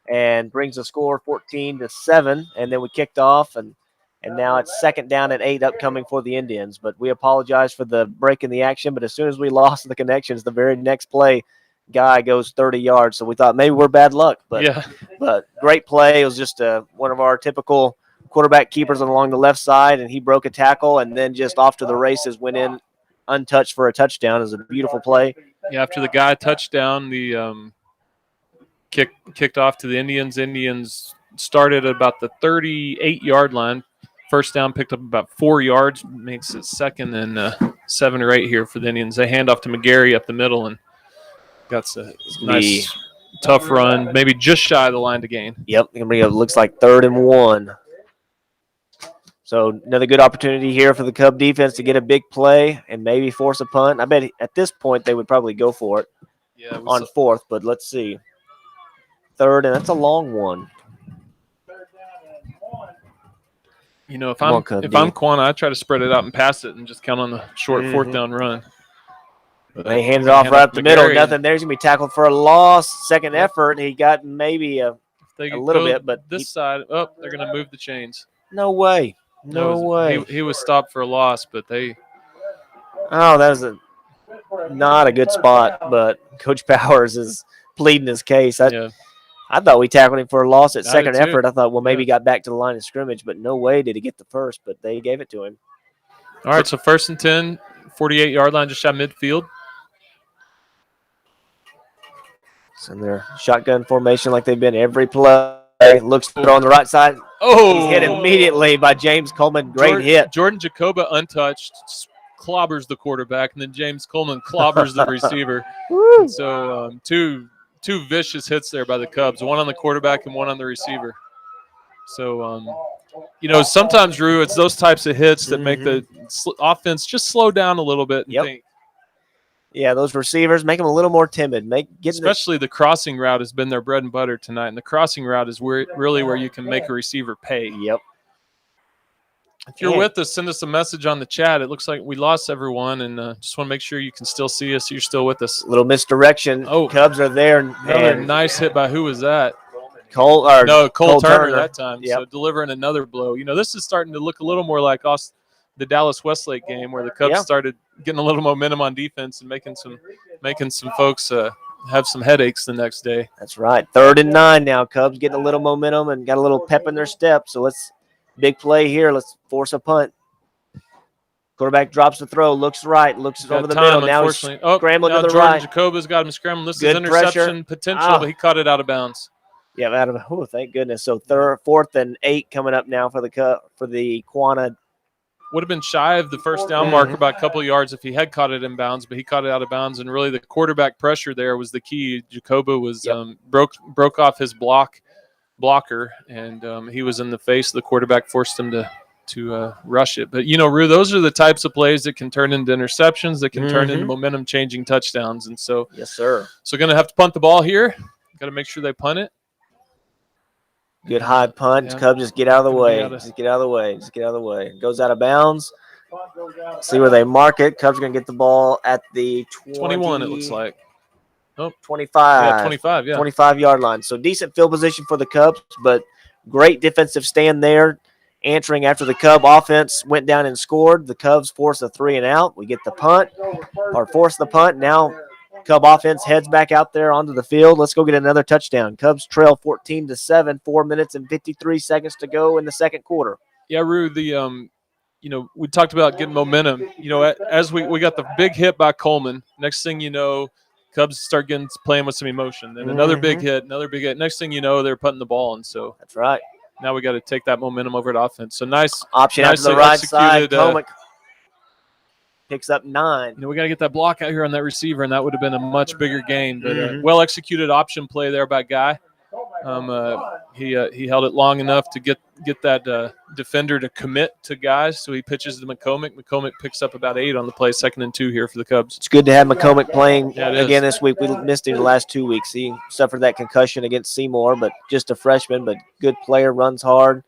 and brings the score 14-7. And then we kicked off, and now it's 2nd down and 8 upcoming for the Indians. But we apologize for the break in the action. But as soon as we lost the connections, the very next play, guy goes 30 yards. So we thought maybe we're bad luck. But great play. It was just one of our typical quarterback keepers along the left side, and he broke a tackle and then just off to the races, went in untouched for a touchdown. It was a beautiful play. Yeah, after the guy touchdown, the kicked off to the Indians. Indians started at about the 38-yard line. First down, picked up about 4 yards, makes it 2nd and 7 or 8 here for the Indians. They hand off to McGarry up the middle and got a nice, tough run, maybe just shy of the line to gain. Yep, it looks like 3rd and 1. So another good opportunity here for the Cub defense to get a big play and maybe force a punt. I bet at this point they would probably go for it on 4th, but let's see. 3rd, and that's a long one. You know, if I'm Quahah, I try to spread it out and pass it and just count on the short 4th down run. But they hand it off right up the middle. Nothing there. He's going to be tackled for a loss. Second effort. He got maybe a little bit, but this side. Oh, they're going to move the chains. No way. No way. He was stopped for a loss, but they. Oh, that was not a good spot, but Coach Powers is pleading his case. I thought we tackled him for a loss at second effort. I thought, well, maybe he got back to the line of scrimmage, but no way did he get the first, but they gave it to him. All right, so 1st and 10, 48-yard line, just shot midfield. So in their shotgun formation like they've been every play. Looks good on the right side. Oh! He's hit immediately by James Coleman. Great hit. Jordan Jacoba untouched, clobbers the quarterback, and then James Coleman clobbers the receiver. So two vicious hits there by the Cubs, one on the quarterback and one on the receiver. So, sometimes, Rue, it's those types of hits that make the offense just slow down a little bit and think. Yeah, those receivers make them a little more timid. Especially the crossing route has been their bread and butter tonight, and the crossing route is really where you can make a receiver pay. Yep. If you're with us, send us a message on the chat. It looks like we lost everyone, and just want to make sure you can still see us. You're still with us. A little misdirection. Oh, Cubs are there. Another nice hit by who was that? Cole Turner that time. Yep. So delivering another blow. This is starting to look a little more like the Dallas Westlake game where the Cubs started getting a little momentum on defense and making some folks have some headaches the next day. That's right. 3rd and 9 now. Cubs getting a little momentum and got a little pep in their step. So big play here. Let's force a punt. Quarterback drops the throw, looks right, looks over the middle. Now he's scrambling to the right. Jordan Jacoba's got him scrambling. This is interception potential, but he caught it out of bounds. Yeah, thank goodness. So 4th and 8 coming up now for the Quahah. Would have been shy of the first down marker by a couple of yards if he had caught it in bounds, but he caught it out of bounds, and really the quarterback pressure there was the key. Jacoba was broke off his blocker, and he was in the face. The quarterback forced him to rush it. But, Rue, those are the types of plays that can turn into interceptions, that can turn into momentum-changing touchdowns. And so, yes, sir. So going to have to punt the ball here. Got to make sure they punt it. Good high punt. Yeah. Cubs just get out of the way. Just get out of the way. Just get out of the way. It goes out of bounds. See where they mark it. Cubs are going to get the ball at the 21, it looks like. Oh, 25. Yeah, 25, yeah. 25-yard line. So decent field position for the Cubs, but great defensive stand there. Answering after the Cub offense went down and scored. The Cubs force a 3-and-out. We get the punt, or force the punt. Now Cub offense heads back out there onto the field. Let's go get another touchdown. Cubs trail 14-7, 4 minutes and 53 seconds to go in the second quarter. Yeah, Rue, we talked about getting momentum. As we got the big hit by Coleman, next thing you know, Cubs start playing with some emotion. Then another big hit. Next thing you know, they're putting the ball, and so that's right. Now we got to take that momentum over at offense. So nice option out to the right side. Coleman picks up 9. We got to get that block out here on that receiver, and that would have been a much bigger gain. But well-executed option play there by Guy. He held it long enough to get that defender to commit to guys, so he pitches to McCormick. McCormick picks up about 8 on the play, 2nd and 2 here for the Cubs. It's good to have McCormick playing again this week. We missed him the last 2 weeks. He suffered that concussion against Seymour, but just a freshman, but good player, runs hard.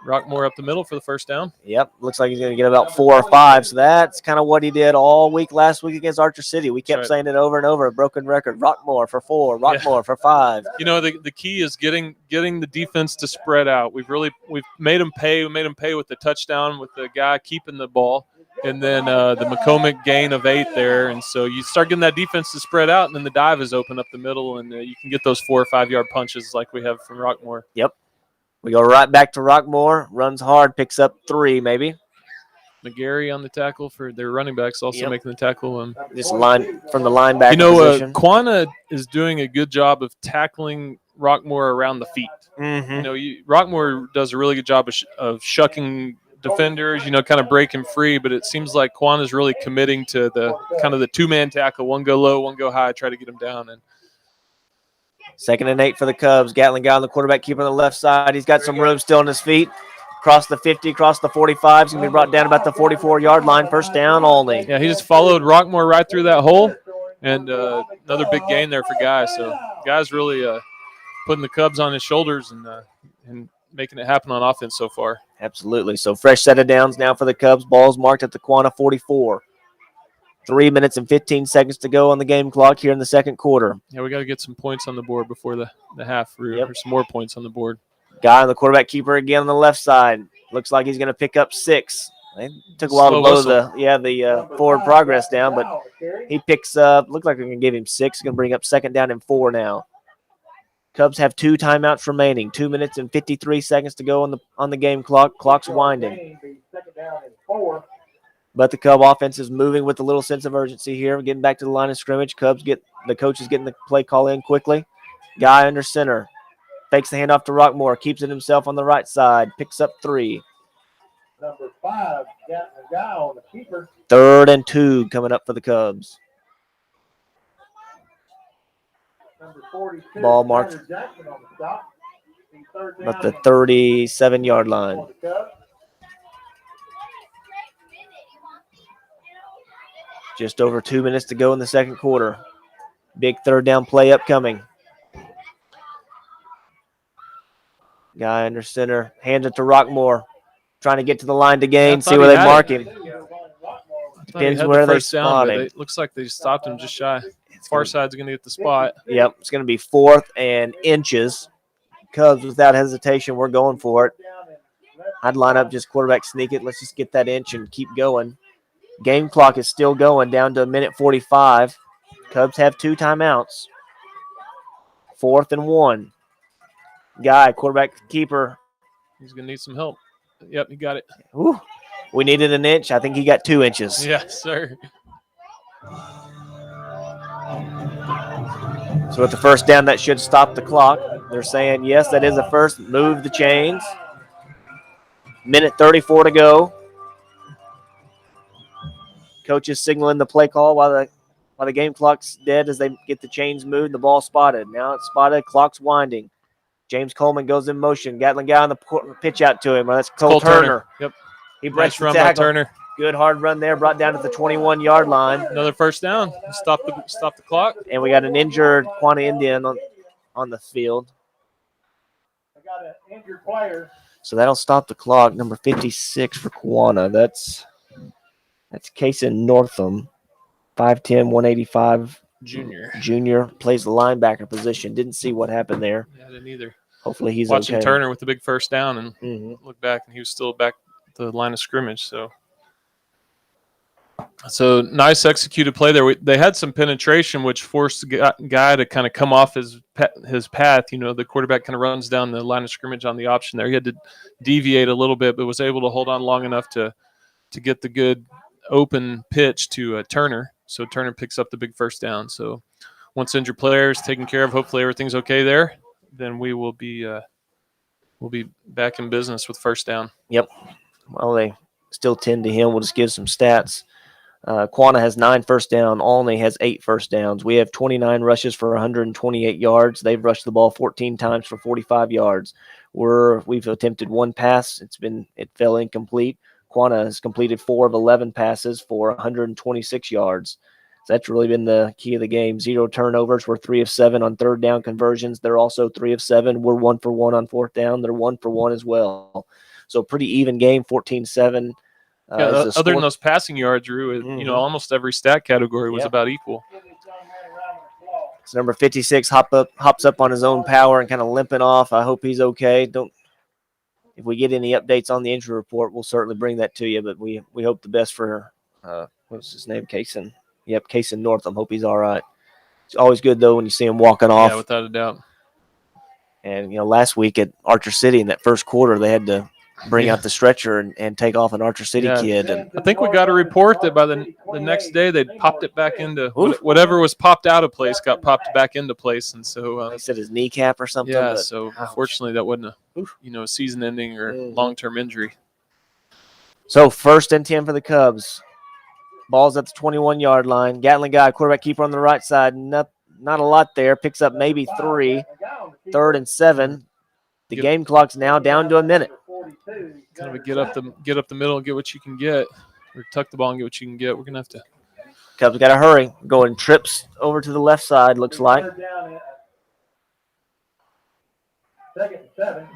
Rockmore up the middle for the first down. Yep, looks like he's going to get about 4 or 5. So that's kind of what he did all week last week against Archer City. We kept saying it over and over, a broken record. Rockmore for 4, Rockmore for 5. You know, the key is getting the defense to spread out. We've made them pay. We made them pay with the touchdown with the guy keeping the ball, and then the McCormick gain of 8 there. And so you start getting that defense to spread out, and then the dive is open up the middle, and you can get those 4 or 5 yard punches like we have from Rockmore. Yep. We go right back to Rockmore, runs hard, picks up 3 maybe. McGarry on the tackle for their running backs, also making the tackle. Just line from the linebacker position. Quahah is doing a good job of tackling Rockmore around the feet. Mm-hmm. You know, Rockmore does a really good job of shucking defenders, you know, kind of breaking free, but it seems like Quahah is really committing to the kind of the 2-man tackle, one go low, one go high, try to get him down. And 2nd and 8 for the Cubs. Gatling guy on the quarterback, keeper on the left side. He's got some room still on his feet. Across the 50, across the 45. He's going to be brought down about the 44-yard line. First down, Olney. Yeah, he just followed Rockmore right through that hole. And another big gain there for Guy. So Guy's really putting the Cubs on his shoulders and making it happen on offense so far. Absolutely. So fresh set of downs now for the Cubs. Ball's marked at the Quahah 44. 3 minutes and 15 seconds to go on the game clock here in the second quarter. Yeah, we got to get some points on the board before the half. Or some more points on the board. Guy on the quarterback keeper again on the left side. Looks like he's going to pick up 6. It took a while to blow the forward progress down, but he picks up. Looks like we're going to give him 6. He's going to bring up 2nd down and 4 now. Cubs have 2 timeouts remaining. 2 minutes and 53 seconds to go on the game clock. Clock's winding. But the Cub offense is moving with a little sense of urgency here. We're getting back to the line of scrimmage. The coach is getting the play call in quickly. Guy under center. Fakes the handoff to Rockmore. Keeps it himself on the right side. Picks up 3. Number 5, got the guy on the keeper. 3rd and 2 coming up for the Cubs. Number 42, ball marked Jackson on the stop. about the 37-yard line. Just over 2 minutes to go in the second quarter. Big 3rd down play upcoming. Guy under center. Hands it to Rockmore. Trying to get to the line to gain. See where they mark him. Depends where they spot him. It looks like they stopped him just shy. Far side's going to get the spot. Yep, it's going to be 4th and inches. Cubs, without hesitation, we're going for it. I'd line up just quarterback sneak it. Let's just get that inch and keep going. Game clock is still going down to 1:45. Cubs have 2 timeouts. 4th and 1. Guy, quarterback keeper. He's going to need some help. Yep, he got it. Whew. We needed an inch. I think he got 2 inches. Yes, sir. So with the first down, that should stop the clock. They're saying, yes, that is a first. Move the chains. 1:34 to go. Coach is signaling the play call while the game clock's dead as they get the chains moved. The ball spotted. Now it's spotted. Clock's winding. James Coleman goes in motion. Gatling guy on the pitch out to him. Well, that's Cole Turner. Yep. He breaks nice the run by tackle. Turner. Good hard run there. Brought down to the 21-yard line. Another first down. Stop the clock. And we got an injured Quahah Indian on the field. I got an injured player. So that'll stop the clock. Number 56 for Quahah. That's Kason Northam. 5'10", 185. Junior plays the linebacker position. Didn't see what happened there. Yeah, I didn't either. Hopefully he's watching okay. Turner with the big first down and look back, and he was still back at the line of scrimmage. So nice executed play there. They had some penetration, which forced the guy to kind of come off his path. You know, the quarterback kind of runs down the line of scrimmage on the option there. He had to deviate a little bit, but was able to hold on long enough to get the good open pitch to Turner. So Turner picks up the big first down. So once injured player is taken care of, hopefully everything's okay there. Then we will be back in business with first down. Yep. Well, they still tend to him. We'll just give some stats. Quahah has 9 first down. Olney has 8 first downs. We have 29 rushes for 128 yards. They've rushed the ball 14 times for 45 yards. We've attempted 1 pass. It fell incomplete. Quahah has completed 4 of 11 passes for 126 yards. So that's really been the key of the game. 0 turnovers. We're 3 of 7 on 3rd down conversions. They're also 3 of 7. We're 1 for 1 on 4th down. They're 1 for 1 as well. So pretty even game, 14-7. Other than those passing yards, Drew, almost every stat category was about equal. So number 56 hops up on his own power and kind of limping off. I hope he's okay. If we get any updates on the injury report, we'll certainly bring that to you. But we hope the best for what's his name, Kaysen. Yep, Kaysen Northam. Hope he's all right. It's always good though when you see him walking off. Yeah, without a doubt. And last week at Archer City in that first quarter, they had to bring out the stretcher and take off an Archer City kid. And I think we got a report that by the next day they'd popped it back into whatever was popped out of place got popped back into place, and so they said his kneecap or something. Yeah, so fortunately that wasn't a season-ending or long-term injury. So 1st and 10 for the Cubs. Ball's at the 21-yard line. Gatling guy, quarterback keeper on the right side. Not a lot there. Picks up maybe 3. 3rd and 7. The game clock's now down to a minute. Kind of get up the middle and get what you can get, or tuck the ball and get what you can get. We're gonna have to. Cubs got to hurry. Going trips over to the left side. Looks like.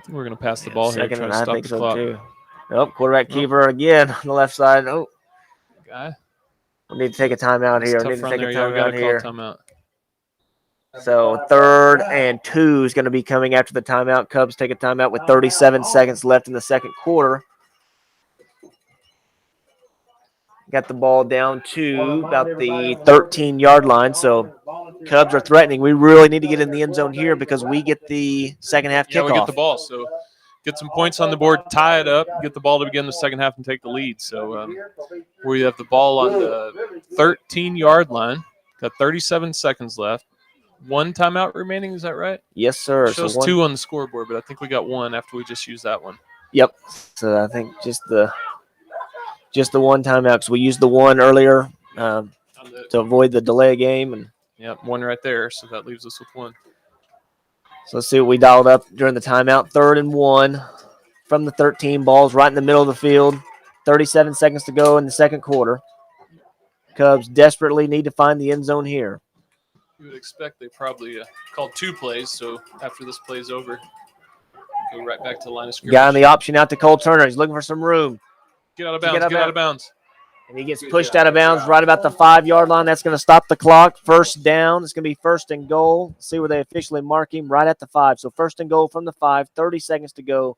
We're gonna pass the ball here. Second, Try to stop the clock. Too. Nope, quarterback keeper again on the left side. Oh, guy. We need to take a timeout here. We need to take a timeout here. Timeout. So 3rd and 2 is going to be coming after the timeout. Cubs take a timeout with 37 seconds left in the second quarter. Got the ball down to about the 13-yard line. So Cubs are threatening. We really need to get in the end zone here because we get the second half kickoff. Yeah, we get the ball. So get some points on the board, tie it up, get the ball to begin the second half and take the lead. So we have the ball on the 13-yard line. Got 37 seconds left. 1 timeout remaining, is that right? Yes, sir. It shows 2 on the scoreboard, but I think we got 1 after we just used that one. Yep. So I think just the 1 timeout because we used the 1 earlier to avoid the delay game. And yep, 1 right there. So that leaves us with 1. So let's see what we dialed up during the timeout. 3rd and 1 from the 13. Ball's right in the middle of the field. 37 seconds to go in the second quarter. Cubs desperately need to find the end zone here. You would expect they probably called 2 plays, so after this play's over, go right back to the line of scrimmage. Guy on the option out to Cole Turner. He's looking for some room. Get out of bounds, get out of bounds. And he gets pushed out of bounds right about the 5-yard line. That's going to stop the clock. 1st down. It's going to be 1st and goal. See where they officially mark him, right at the 5. So 1st and goal from the 5, 30 seconds to go.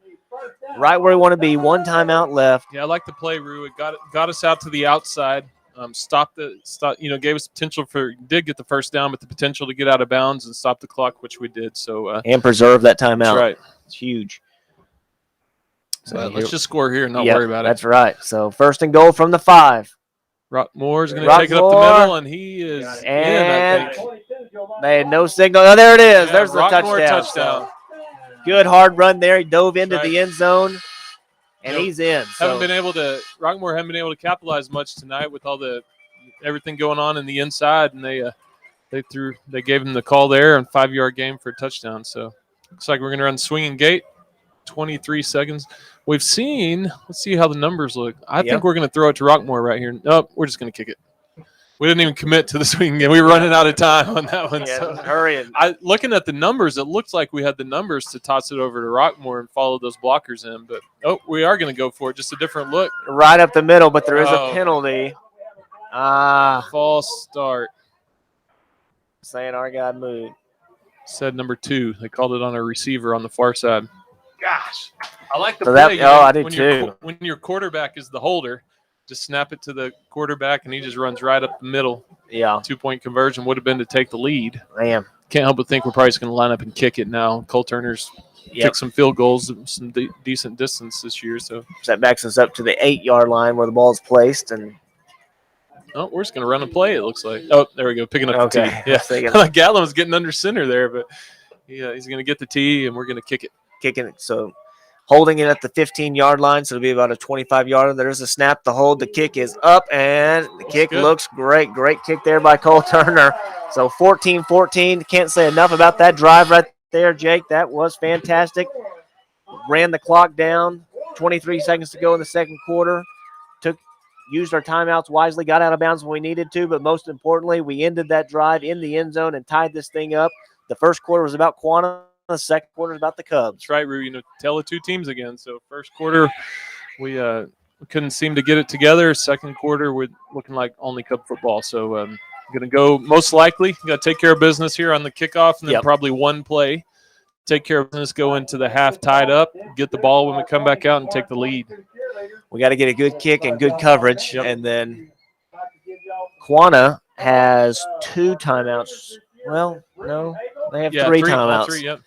Right where we want to be, 1 timeout left. Yeah, I like the play, Rue. It got us out to the outside. Gave us potential did get the 1st down, but the potential to get out of bounds and stop the clock, which we did. So and preserve that timeout. That's right. It's huge. So let's just score here and not worry about it. That's right. So 1st and goal from the 5. Rockmore's going to take it up the middle, and he is in, I think. They had no signal. Oh, there it is. Yeah, there's the touchdown. So good hard run there. He dove into the end zone. And he's in. Rockmore haven't been able to capitalize much tonight with all everything going on in the inside, and they gave him the call there and 5-yard game for a touchdown. So looks like we're going to run swinging gate, 23 seconds. Let's see how the numbers look. I think we're going to throw it to Rockmore right here. Nope, we're just going to kick it. We didn't even commit to the swinging game. We were running out of time on that one. Yeah, so hurrying. Looking at the numbers, it looks like we had the numbers to toss it over to Rockmore and follow those blockers in. But, we are going to go for it. Just a different look. Right up the middle, but there is a penalty. False start. Saying our guy moved. Said number 2. They called it on a receiver on the far side. Gosh. I like the play. I do too. When your quarterback is the holder, just snap it to the quarterback, and he just runs right up the middle. Yeah. 2-point conversion would have been to take the lead. Man. Can't help but think we're probably just going to line up and kick it now. Cole Turner's kicked some field goals, some decent distance this year. So that backs us up to the 8-yard line where the ball's placed. And we're just going to run and play, it looks like. Oh, there we go, picking up the tee. Yeah, Gatlin was getting under center there, but he's going to get the tee, and we're going to kick it. Kicking it. So holding it at the 15-yard line, so it'll be about a 25-yarder. There's a snap. The hold. The kick is up, and the kick looks great. Great kick there by Cole Turner. So 14-14. Can't say enough about that drive right there, Jake. That was fantastic. Ran the clock down. 23 seconds to go in the second quarter. Used our timeouts wisely, got out of bounds when we needed to, but most importantly, we ended that drive in the end zone and tied this thing up. The first quarter was about quantity. The second quarter is about the Cubs. That's right, Rue. You know, tell the two teams again. So first quarter, we couldn't seem to get it together. Second quarter, we're looking like only Cub football. So going to go most likely. Got to take care of business here on the kickoff, and then probably one play. Take care of business, go into the half tied up, get the ball when we come back out, and take the lead. We got to get a good kick and good coverage, and then Quahah has 2 timeouts. Well, no, they have 3 timeouts. 3, yep.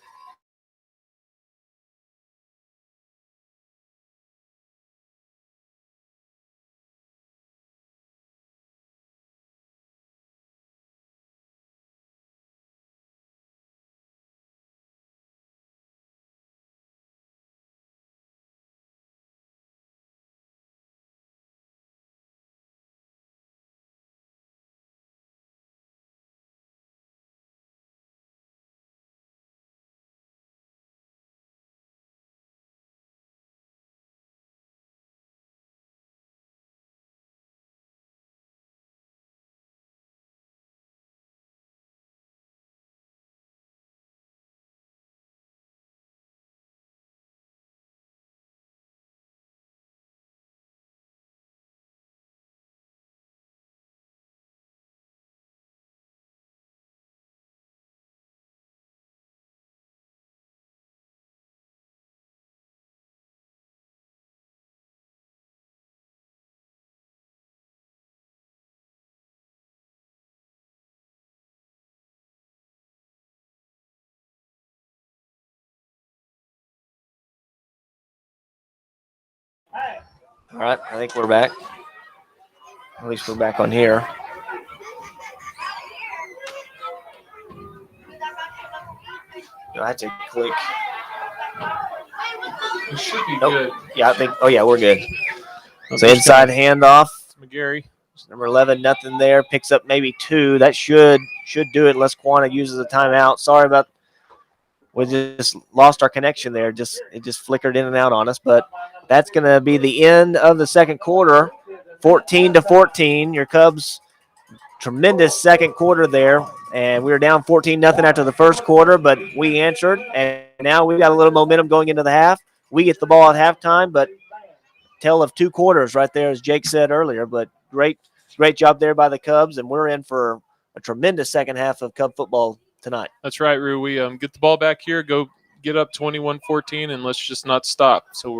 All right, I think we're back. At least we're back on here. I had to click. It should be good. Yeah, I think. Oh, yeah, we're good. So inside handoff. McGarry. Number 11, nothing there. Picks up maybe 2. That should do it unless Quahah uses a timeout. Sorry about. We just lost our connection there. It just flickered in and out on us. But that's going to be the end of the second quarter. 14-14. Your Cubs, tremendous second quarter there. And we were down 14-0 after the first quarter, but we answered. And now we got a little momentum going into the half. We get the ball at halftime, but tale of 2 quarters right there, as Jake said earlier. But great job there by the Cubs, and we're in for a tremendous second half of Cub football tonight. That's right, Rue. We get the ball back here, go get up 21-14, and let's just not stop. So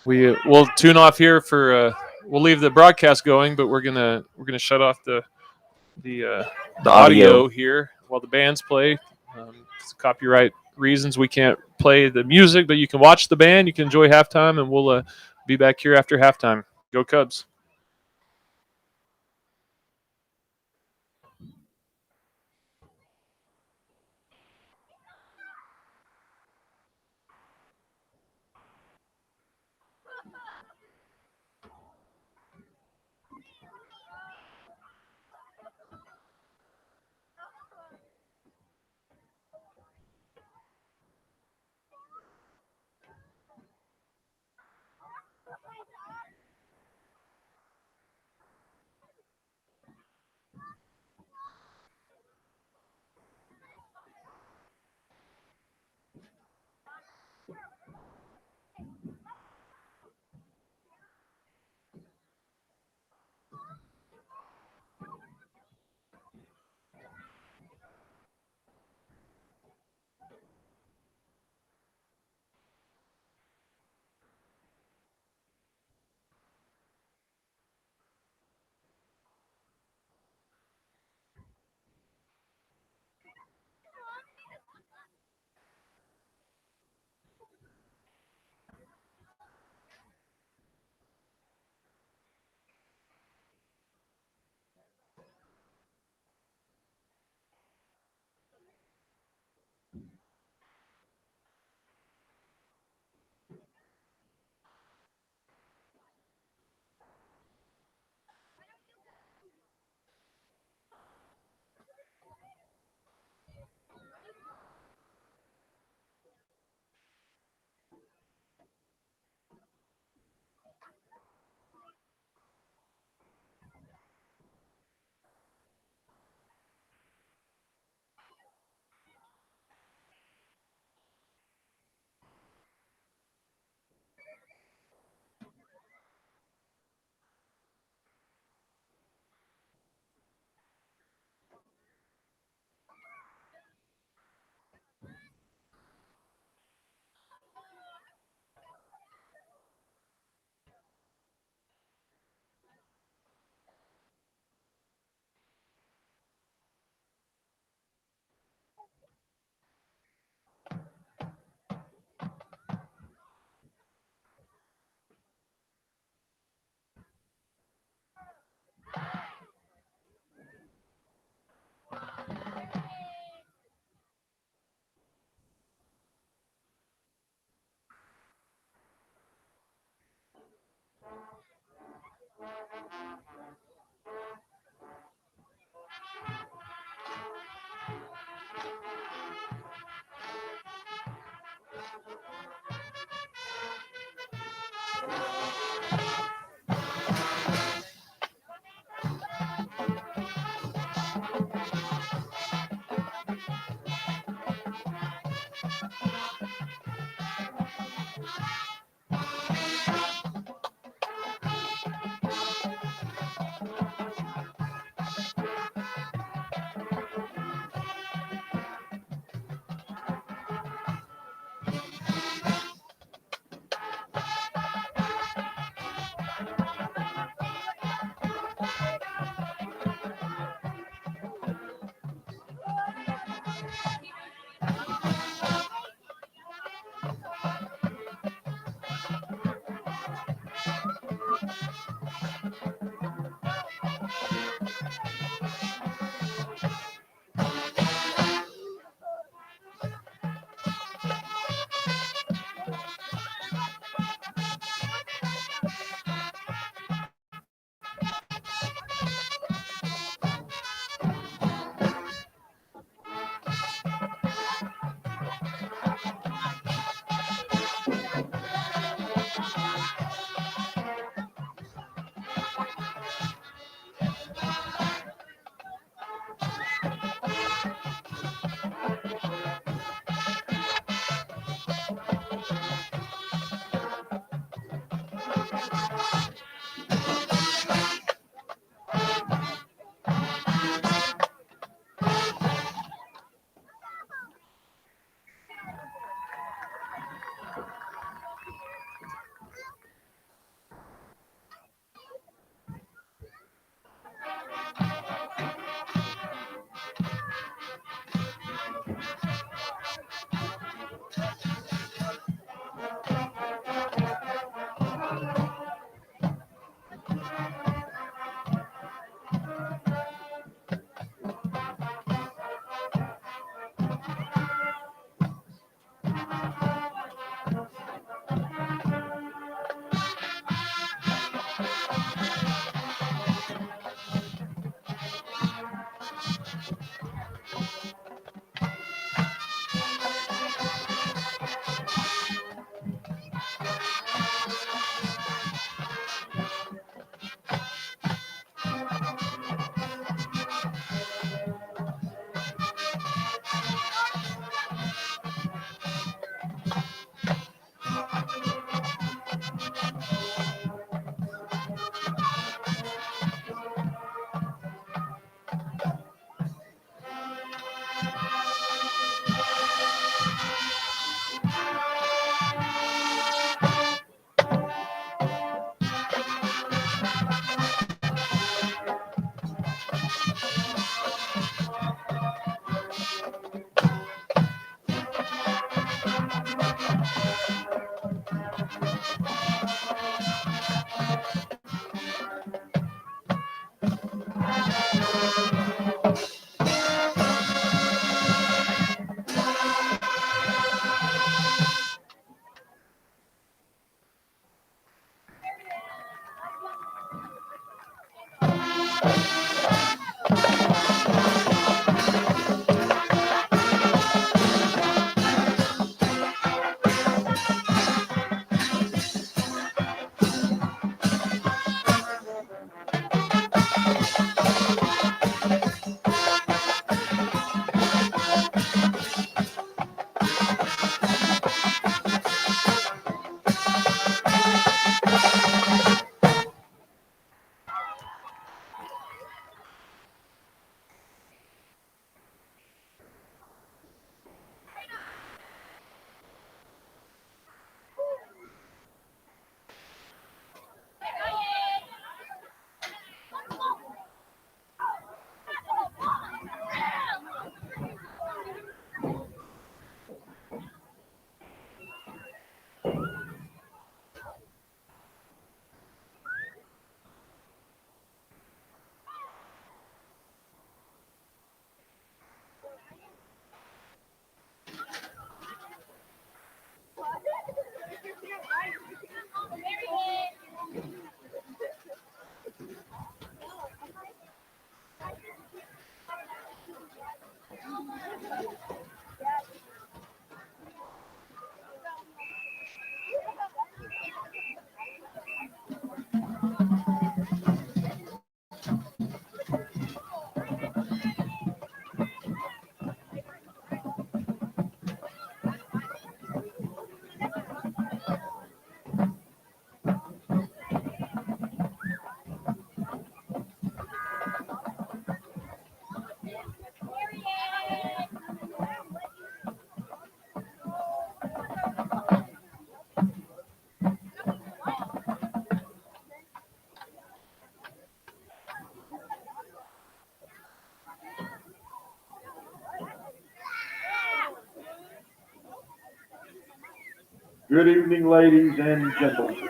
we'll tune off here for we'll leave the broadcast going, but we're gonna shut off the audio here while the bands play. It's copyright reasons we can't play the music, but you can watch the band, you can enjoy halftime, and we'll be back here after halftime. Go Cubs. Good evening, ladies and gentlemen.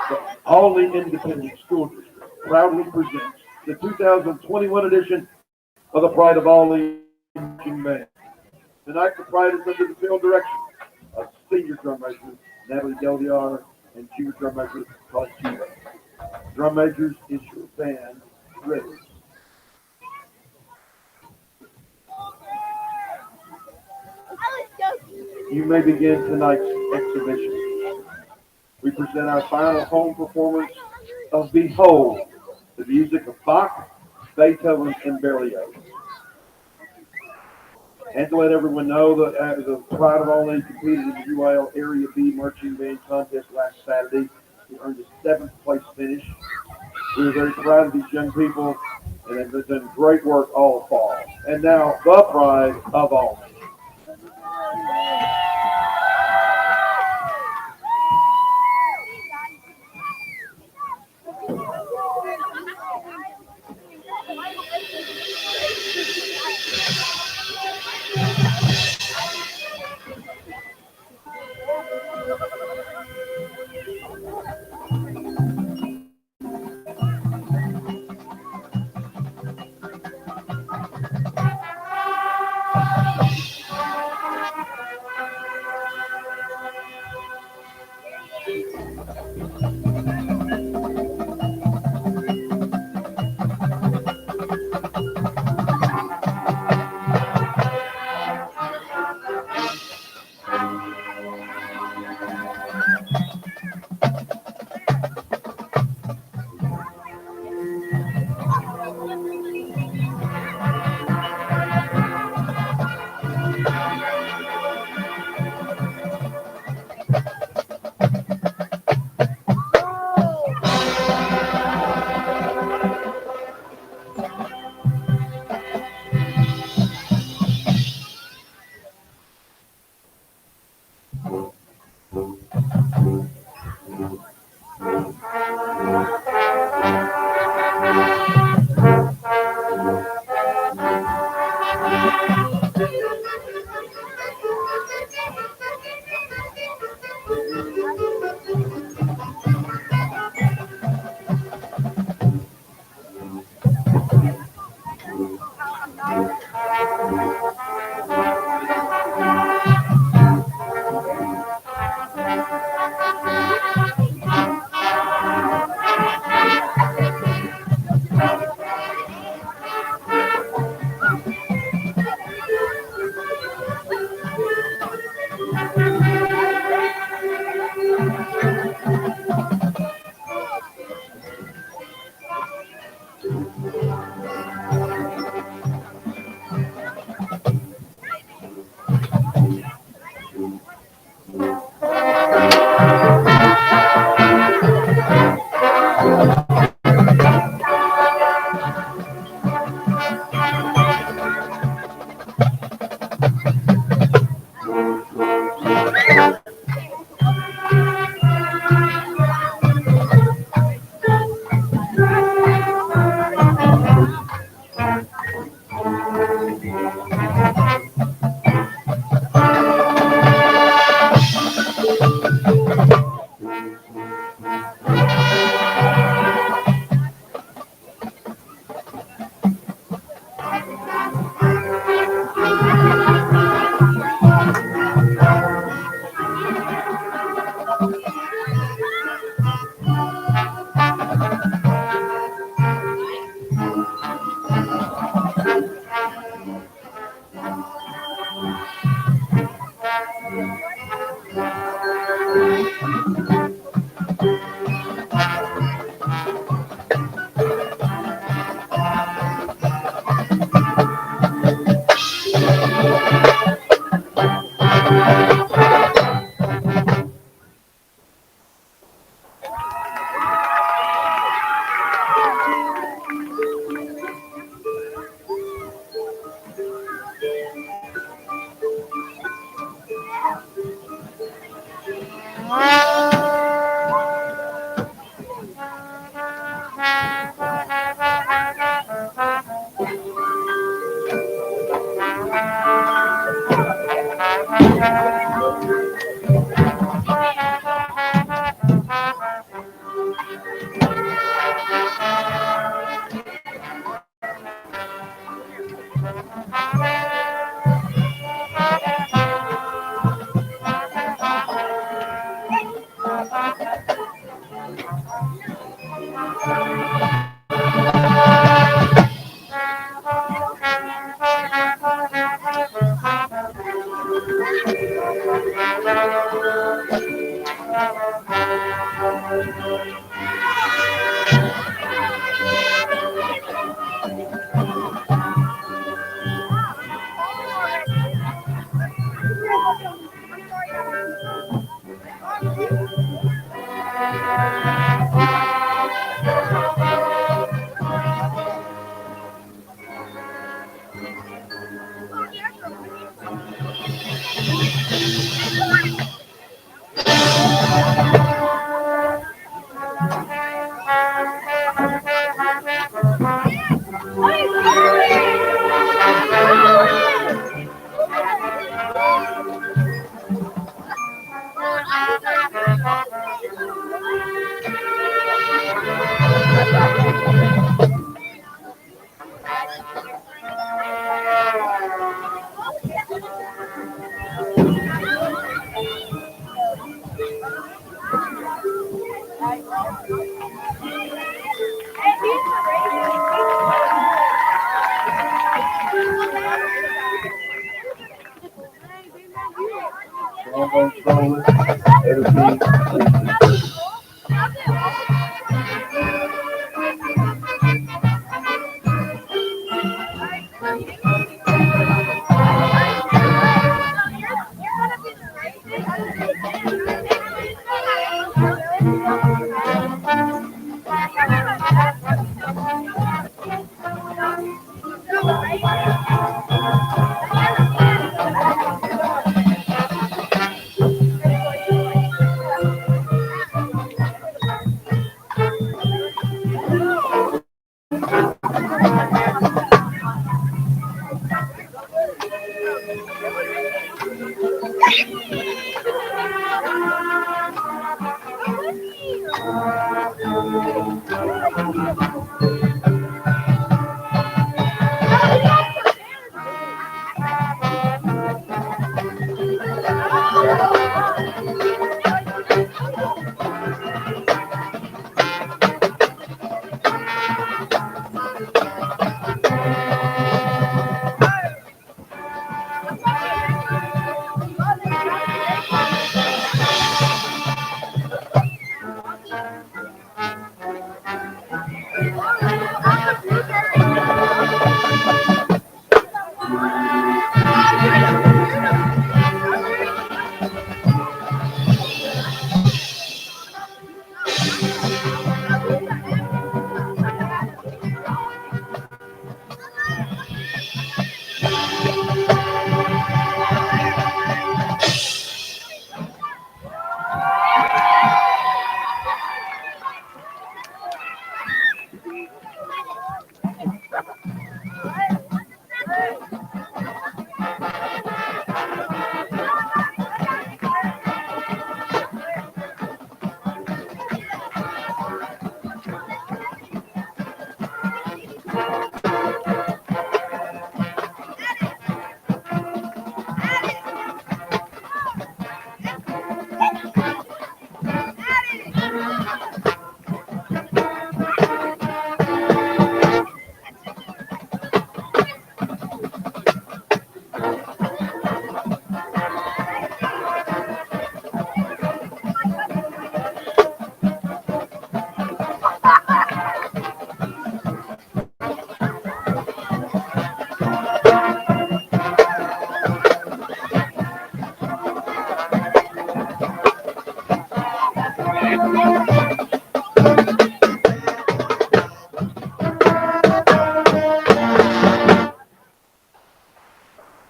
The Olney Independent School District proudly presents the 2021 edition of the Pride of Olney Marching Band. Tonight, the Pride is under the field direction of senior drum major Natalie Delviar and junior drum major Clinching. Drum majors, is your band ready? You may begin tonight's exhibition. We present our final home performance of Behold, the music of Bach, Beethoven, and Berlioz. And to let everyone know that the Pride of Olney competed in the UIL Area B Marching Band Contest last Saturday. We earned a 7th place finish. We were very proud of these young people, and they've done great work all fall. And now, the Pride of Olney.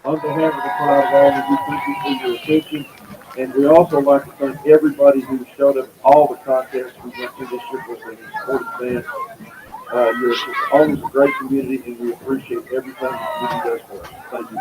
On behalf of the crowd of Olney, we thank you for your attention. And we also like to thank everybody who showed up at all the contests we went to this year with the supporting fans. You're always a great community, and we appreciate everything the community does for us. Thank you.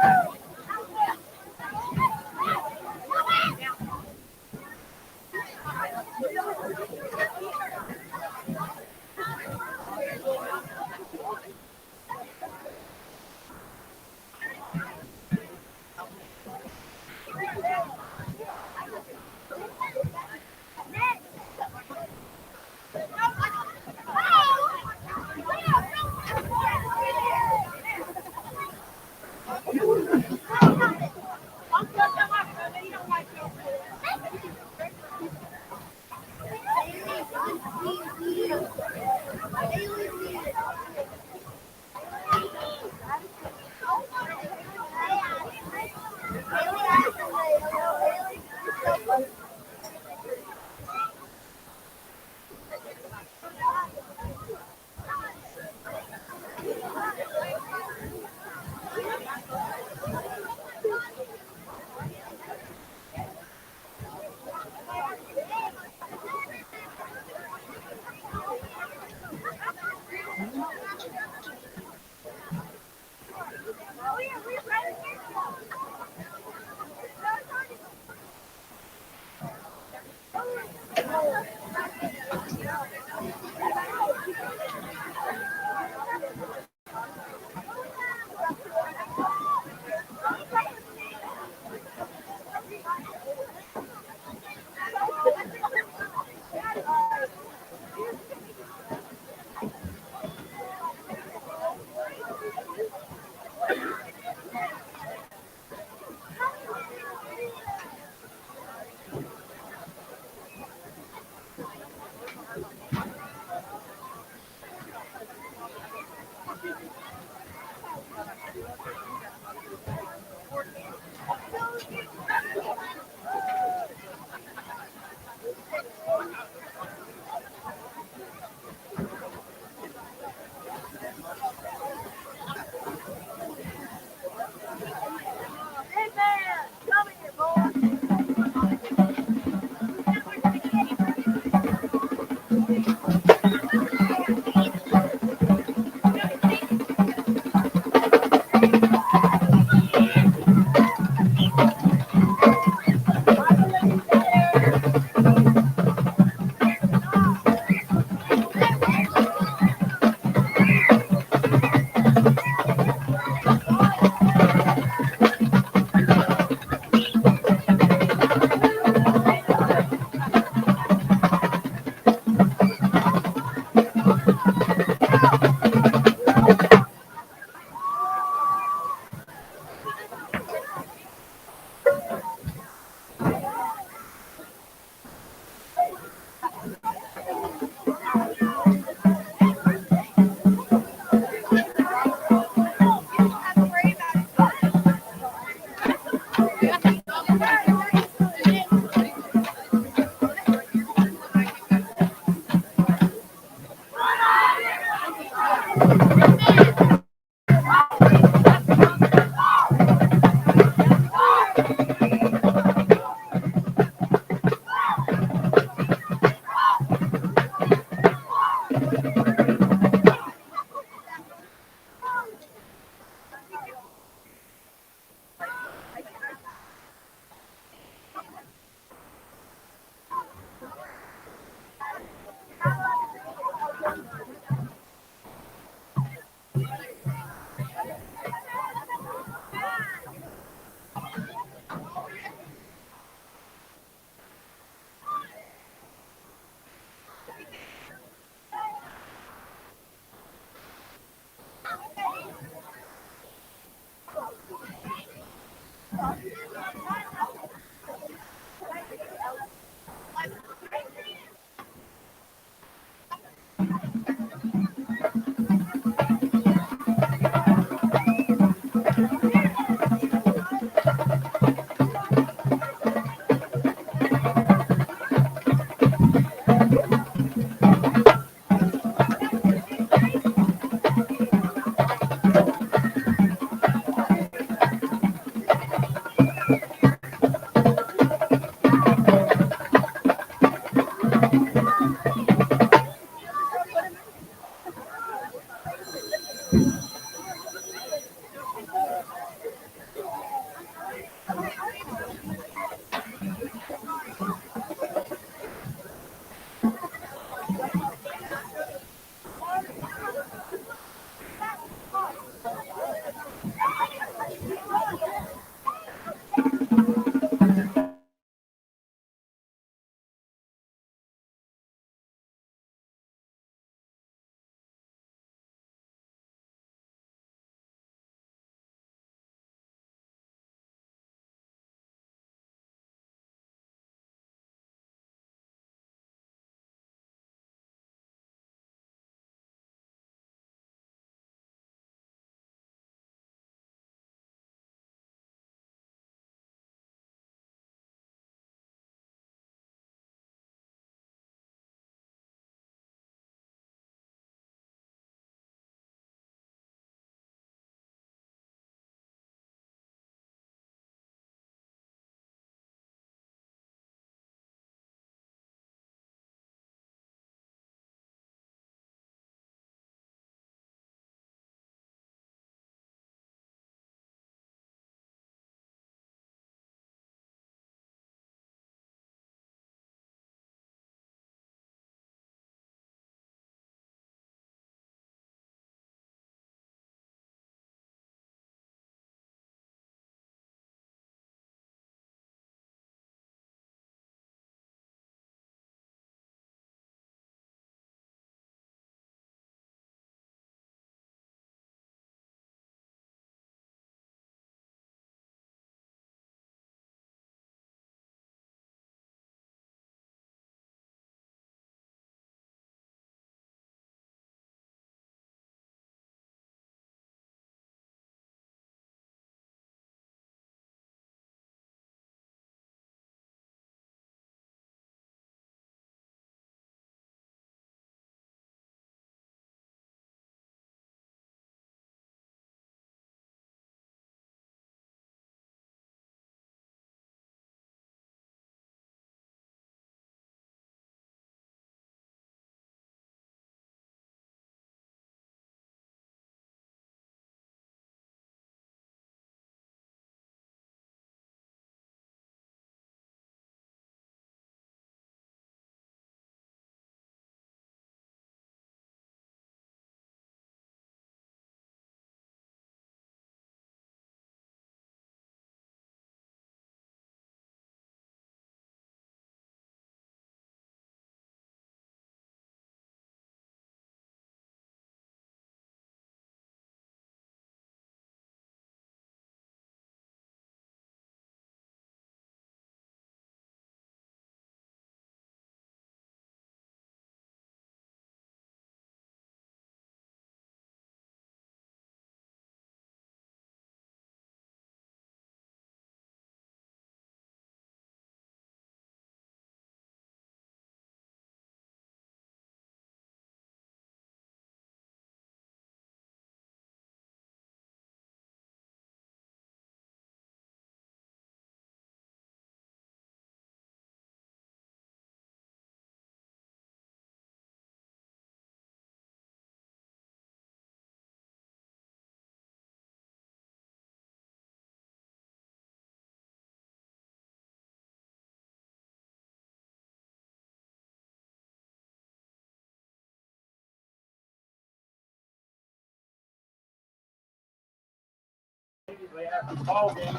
after the ball game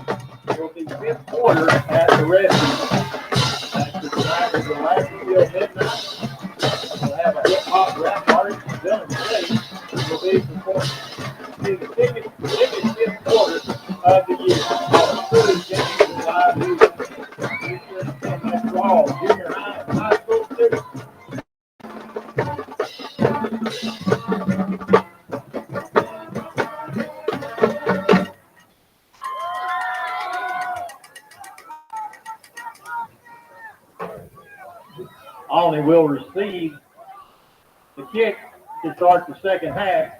will be fifth quarter at the Red After the Tigers will last until midnight. We'll have a hip-hop rap artist, Dylan Slade, will be performing. Be the biggest fifth quarter of the year. All the footage games and live music. And that's all junior high school students. Olney will receive the kick to start the second half.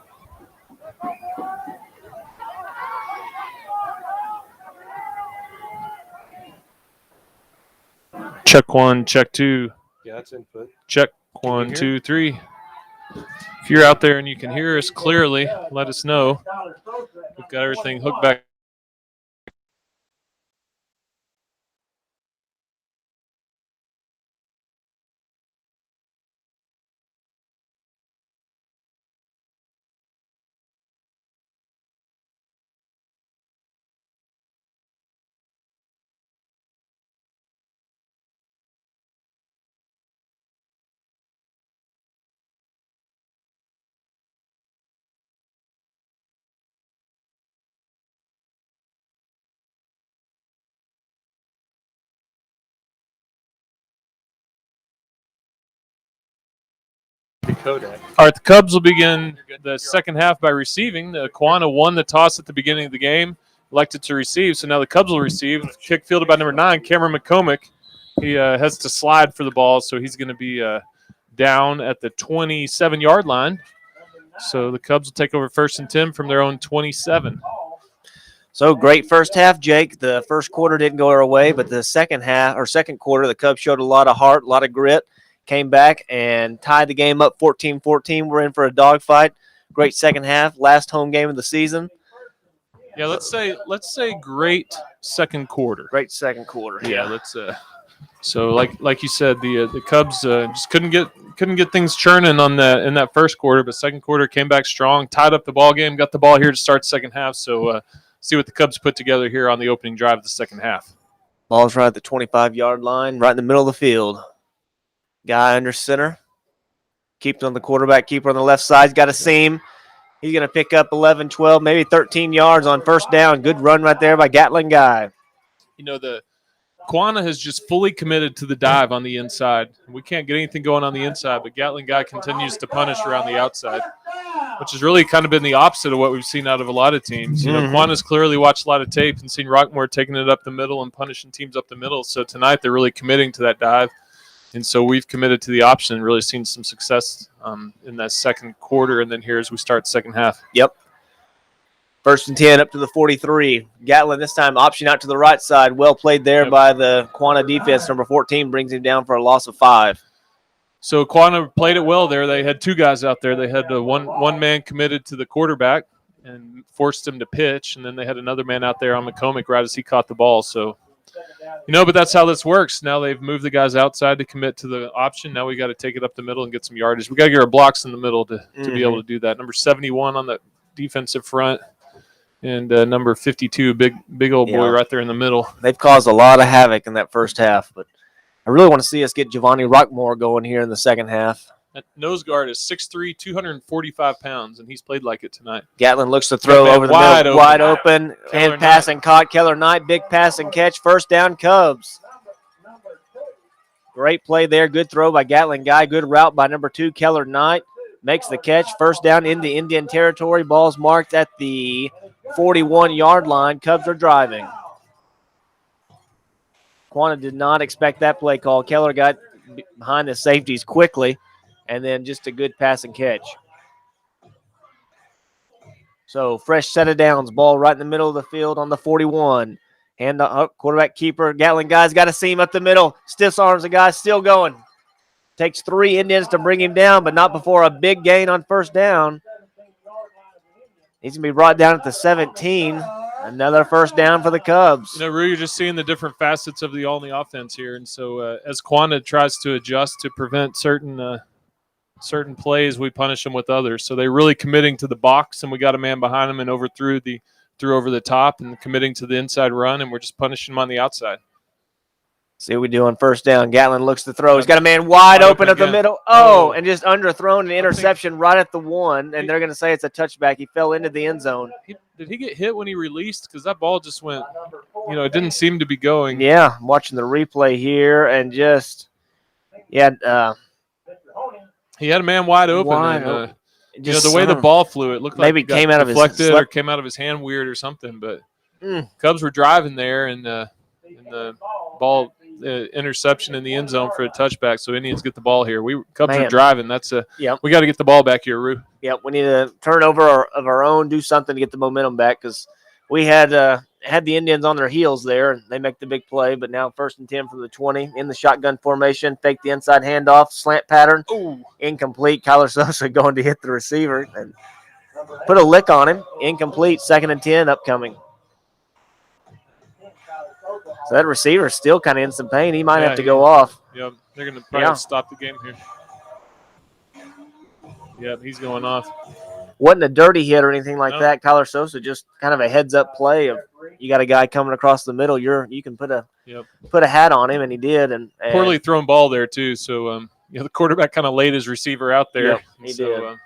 Check 1, check 2. Yeah, that's input. Check 1, 2, 3. If you're out there and you can hear us clearly, let us know. We've got everything hooked back. All right, the Cubs will begin the second half by receiving. The Quahah won the toss at the beginning of the game, elected to receive. So now the Cubs will receive. Kick fielded by number 9, Cameron McCormick. He has to slide for the ball, so he's going to be down at the 27-yard line. So the Cubs will take over 1st and 10 from their own 27. So great first half, Jake. The first quarter didn't go our way, but the second quarter, the Cubs showed a lot of heart, a lot of grit. Came back and tied the game up 14-14. We're in for a dogfight. Great second half, last home game of the season. Yeah, let's say great second quarter. Great second quarter. Yeah, let's. So like you said, the Cubs just couldn't get things churning in that first quarter, but second quarter came back strong, tied up the ball game, got the ball here to start the second half. So see what the Cubs put together here on the opening drive of the second half. Ball's right at the 25-yard line, right in the middle of the field. Guy under center. Keeps on the quarterback. Keeper on the left side. He's got a seam. He's going to pick up 11, 12, maybe 13 yards on first down. Good run right there by Gatling Guy. You know, the Quahah has just fully committed to the dive on the inside. We can't get anything going on the inside, but Gatling Guy continues to punish around the outside, which has really kind of been the opposite of what we've seen out of a lot of teams. You know, Quahah's clearly watched a lot of tape and seen Rockmore taking it up the middle and punishing teams up the middle. So tonight they're really committing to that dive. And so we've committed to the option and really seen some success in that second quarter. And then here as we start the second half. Yep. 1st and 10 up to the 43. Gatlin this time option out to the right side. Well played there by the Quahah defense. Number 14 brings him down for a loss of 5. So Quahah played it well there. They had 2 guys out there. They had one man committed to the quarterback and forced him to pitch. And then they had another man out there on McCormick right as he caught the ball. So, you know, but that's how this works. Now they've moved the guys outside to commit to the option. Now we got to take it up the middle and get some yardage. We got to get our blocks in the middle to be able to do that. Number 71 on the defensive front, and number 52, big old boy right there in the middle. They've caused a lot of havoc in that first half, but I really want to see us get Giovanni Rockmore going here in the second half. That nose guard is 6'3", 245 pounds, and he's played like it tonight. Gatlin looks to throw over the middle, wide open, and pass and caught. Keller Knight, big pass and catch, first down Cubs. Great play there, good throw by Gatling Guy, good route by number 2, Keller Knight. Makes the catch, first down in the Indian territory. Ball's marked at the 41-yard line. Cubs are driving. Quahah did not expect that play call. Keller got behind the safeties quickly. And then just a good pass and catch. So fresh set of downs. Ball right in the middle of the field on the 41. Hand up, quarterback keeper. Gatling Guy's got a seam up the middle. Stiff arms the guy, still going. Takes 3 Indians to bring him down, but not before a big gain on first down. He's going to be brought down at the 17. Another first down for the Cubs. You know, Rue, you're just seeing the different facets of the Olney offense here. And so as Quahah tries to adjust to prevent certain plays, we punish them with others. So they're really committing to the box, and we got a man behind them and overthrew the threw over the top and committing to the inside run, and we're just punishing him on the outside. See what we do on first down. Gatlin looks to throw. He's got a man wide open at the middle. Oh, and just underthrown an interception right at the 1, and they're going to say it's a touchback. He fell into the end zone. Did he get hit when he released? Because that ball just went, it didn't seem to be going. Yeah, I'm watching the replay here, and just, he had a man wide open. Just, the way the ball flew, it looked like maybe it got came out deflected of his or came out of his hand weird or something. But Cubs were driving there, and the ball interception in the end zone for a touchback. So Indians get the ball here. Cubs are driving. We got to get the ball back here, Rue. Yep, we need a turnover of our own, do something to get the momentum back, because we had the Indians on their heels there, and they make the big play. But now 1st and 10 from the 20 in the shotgun formation. Fake the inside handoff, slant pattern. Ooh. Incomplete. Kyler Sosa going to hit the receiver and put a lick on him. Incomplete. 2nd and 10 upcoming. So that receiver's still kind of in some pain. He might have to go off. Yep, they're going to probably stop the game here. Yep, he's going off. Wasn't a dirty hit or anything like that. Kyler Sosa just kind of a heads-up play of you got a guy coming across the middle. You can put a hat on him, and he did. And poorly thrown ball there too. So the quarterback kind of laid his receiver out there. Yep, he did.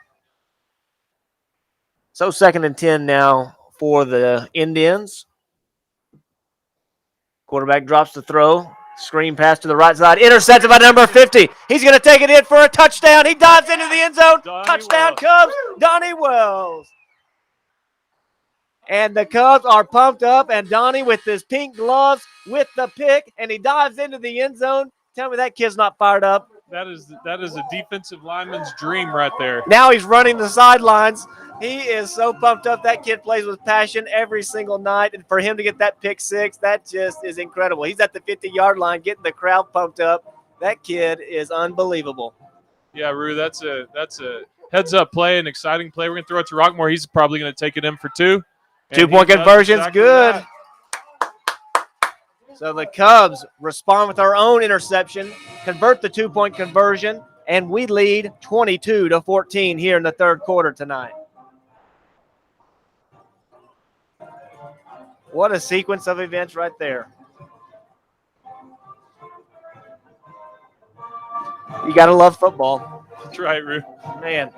So 2nd and 10 now for the Indians. Quarterback drops the throw. Screen pass to the right side. Intercepted by number 50. He's going to take it in for a touchdown. He dives into the end zone. Touchdown, Cubs. Donnie Wells. And the Cubs are pumped up. And Donnie with his pink gloves with the pick. And he dives into the end zone. Tell me that kid's not fired up. That is a defensive lineman's dream right there. Now he's running the sidelines. He is so pumped up. That kid plays with passion every single night. And for him to get that pick 6, that just is incredible. He's at the 50-yard line getting the crowd pumped up. That kid is unbelievable. Yeah, Rue, that's a heads-up play, an exciting play. We're going to throw it to Rockmore. He's probably going to take it in for 2. 2-point conversion's good. That. So the Cubs respond with our own interception, convert the 2-point conversion, and we lead 22-14 here in the 3rd quarter tonight. What a sequence of events right there. You got to love football. That's right, Rue. Man.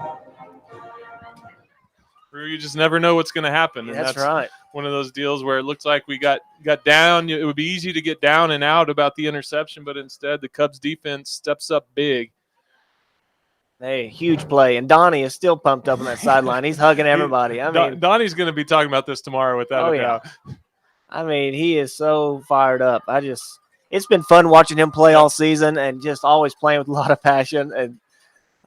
Rue, you just never know what's going to happen. And that's right. One of those deals where it looks like we got down. It would be easy to get down and out about the interception, but instead the Cubs defense steps up big. Hey, huge play. And Donnie is still pumped up on that sideline. He's hugging everybody. I mean, Donnie's going to be talking about this tomorrow without a doubt. I mean, he is so fired up. It's been fun watching him play all season and just always playing with a lot of passion. And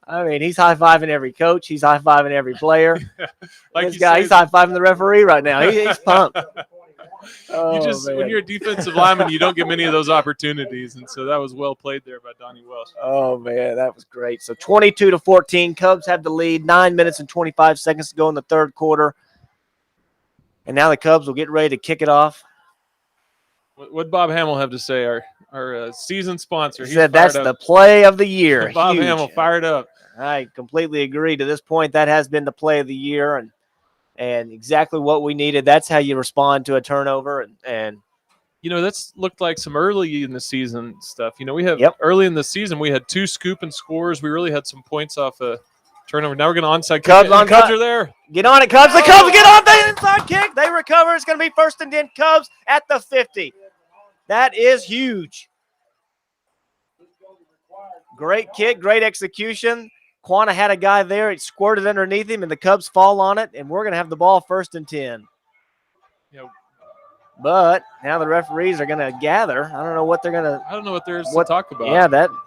I mean, he's high-fiving every coach. He's high-fiving every player. He's high-fiving the referee right now. He's pumped. When you're a defensive lineman, you don't get many of those opportunities. And so that was well played there by Donnie Welsh. Oh, man, that was great. So 22-14, Cubs have the lead. 9 minutes and 25 seconds to go in the 3rd quarter. And now the Cubs will get ready to kick it off. What Bob Hamill have to say? Our season sponsor. He said that's the play of the year. Bob Hamill fired up. I completely agree. To this point, that has been the play of the year and exactly what we needed. That's how you respond to a turnover. And that's looked like some early in the season stuff. We have early in the season, we had 2 scoop and scores. We really had some points off a turnover. Now we're going to onside kick. The Cubs are there. Get on it, Cubs. The Cubs get on the inside kick. They recover. It's going to be 1st and 10 Cubs at the 50. That is huge. Great kick, great execution. Quahah had a guy there. It squirted underneath him, and the Cubs fall on it, and we're going to have the ball 1st and 10. But now the referees are going to gather. I don't know what they're going to – I don't know what there's to talk about. Yeah, that –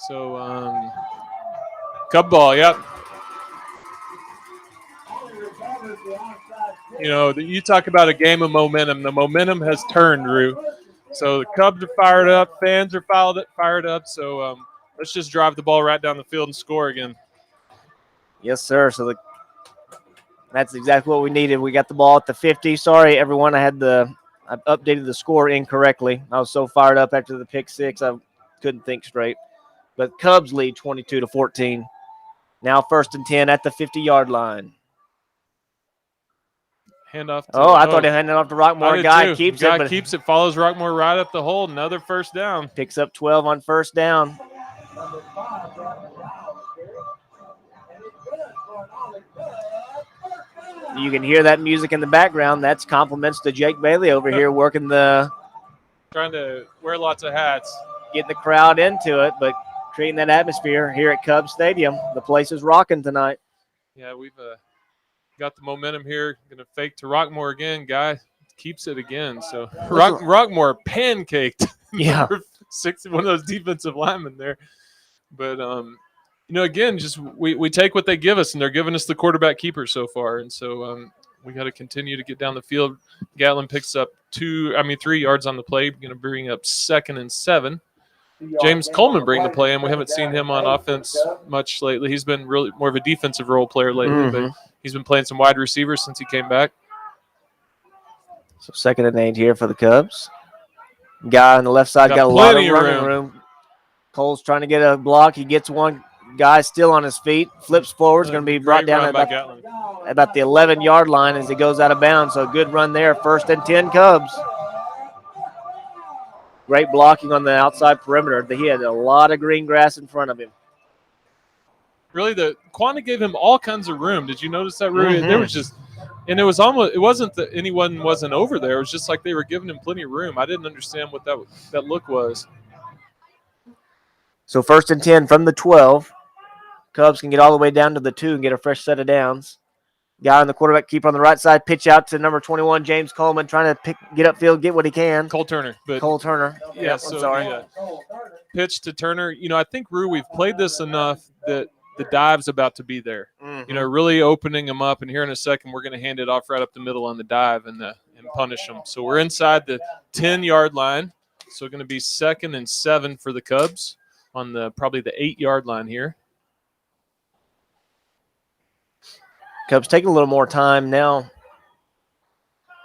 So, Cub ball, yep. You talk about a game of momentum. The momentum has turned, Rue. So the Cubs are fired up. Fans are fired up. So let's just drive the ball right down the field and score again. Yes, sir. So that's exactly what we needed. We got the ball at the 50. Sorry, everyone. I updated the score incorrectly. I was so fired up after the pick 6, I couldn't think straight. But Cubs lead 22-14. Now 1st and 10 at the 50-yard line. Handoff. I thought he handed it off to Rockmore. Guy keeps it. Guy keeps it, follows Rockmore right up the hole. Another first down. Picks up 12 on first down. You can hear that music in the background. That's compliments to Jake Bailey over here working trying to wear lots of hats. Getting the crowd into it, but creating that atmosphere here at Cub Stadium. The place is rocking tonight. Yeah, we've got the momentum here. Going to fake to Rockmore again. Guy keeps it again. So Rockmore pancaked. Yeah. 6, one of those defensive linemen there. But, again, just we take what they give us, and they're giving us the quarterback keeper so far. And so we got to continue to get down the field. Gatlin picks up 3 yards on the play. Going to bring up 2nd and 7. James Coleman bring the play, and we haven't seen him on offense much lately. He's been really more of a defensive role player lately, but he's been playing some wide receivers since he came back. So 2nd and 8 here for the Cubs. Guy on the left side got a lot of running room. Cole's trying to get a block. He gets one. Guy still on his feet. Flips forward. Is going to be brought down at about the 11-yard line as he goes out of bounds. So a good run there. 1st and 10 Cubs. Great blocking on the outside perimeter. He had a lot of green grass in front of him. Really, Quahah gave him all kinds of room. Did you notice that, Rui? There was just, and it wasn't that anyone wasn't over there. It was just like they were giving him plenty of room. I didn't understand what that look was. So 1st and 10 from the 12. Cubs can get all the way down to the 2 and get a fresh set of downs. Guy on the quarterback keeper on the right side. Pitch out to number 21, James Coleman, trying to get upfield, get what he can. Cole Turner. Yeah, so I'm sorry. Pitch to Turner. I think, Rue, we've played this enough that the dive's about to be there. Really opening them up. And here in a second, we're going to hand it off right up the middle on the dive and punish them. So we're inside the 10-yard line. So going to be 2nd and 7 for the Cubs on probably the 8-yard line here. Cubs taking a little more time now,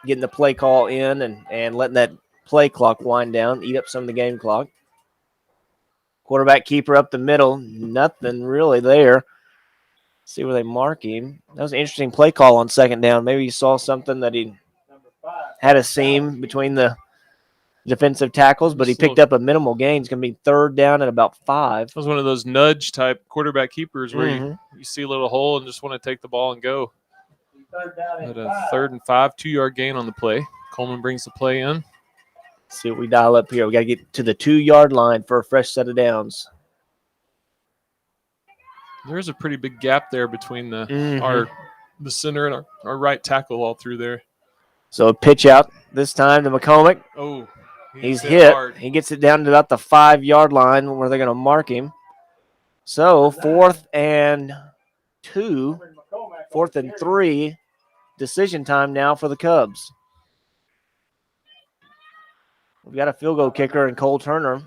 getting the play call in and letting that play clock wind down, eat up some of the game clock. Quarterback keeper up the middle, nothing really there. See where they mark him. That was an interesting play call on 2nd down. Maybe you saw something that he had a seam between the defensive tackles, but he picked up a minimal gain. It's going to be 3rd down at about 5. It was one of those nudge type quarterback keepers where you see a little hole and just want to take the ball and go. At a 3rd and 5, 2-yard gain on the play. Coleman brings the play in. Let's see what we dial up here. We got to get to the 2-yard line for a fresh set of downs. There's a pretty big gap there between the center and our right tackle all through there. So a pitch out this time to McCormick. Oh, he's hit. Hard. He gets it down to about the 5-yard line where they're going to mark him. So 4th and 2, 4th and 3, decision time now for the Cubs. We've got a field goal kicker in Cole Turner.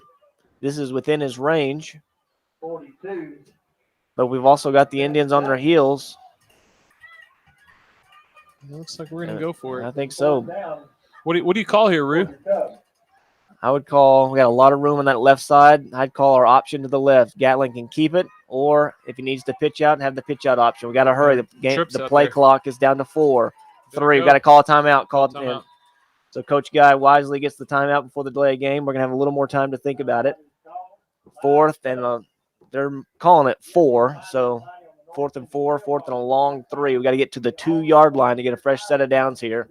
This is within his range. 42. But we've also got the Indians on their heels. It looks like we're going to go for it. I think so. What do you call here, Rue? I would call, we got a lot of room on that left side. I'd call our option to the left. Gatlin can keep it, or if he needs to pitch out, have the pitch out option. We got to hurry. The play clock is down to 4, 3. We've got to call a timeout. Timeout. So Coach Guy wisely gets the timeout before the delay game. We're going to have a little more time to think about it. 4th, and they're calling it 4. So 4th and 4, 4th and a long 3. We got to get to the 2-yard line to get a fresh set of downs here.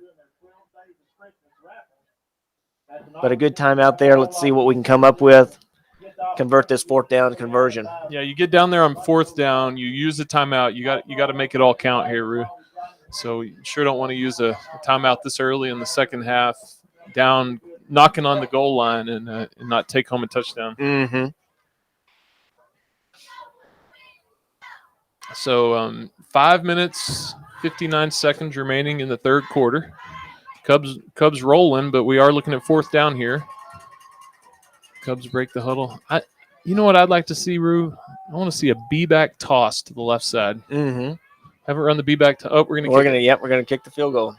But a good timeout there. Let's see what we can come up with. Convert this 4th down conversion. Yeah, you get down there on 4th down. You use the timeout. You got to make it all count here, Rue. So you sure don't want to use a timeout this early in the second half, down, knocking on the goal line and not take home a touchdown. So 5 minutes, 59 seconds remaining in the 3rd quarter. Cubs rolling, but we are looking at 4th down here. Cubs break the huddle. You know what I'd like to see, Rue? I want to see a B-back toss to the left side. Haven't run the B-back. We're gonna kick the field goal.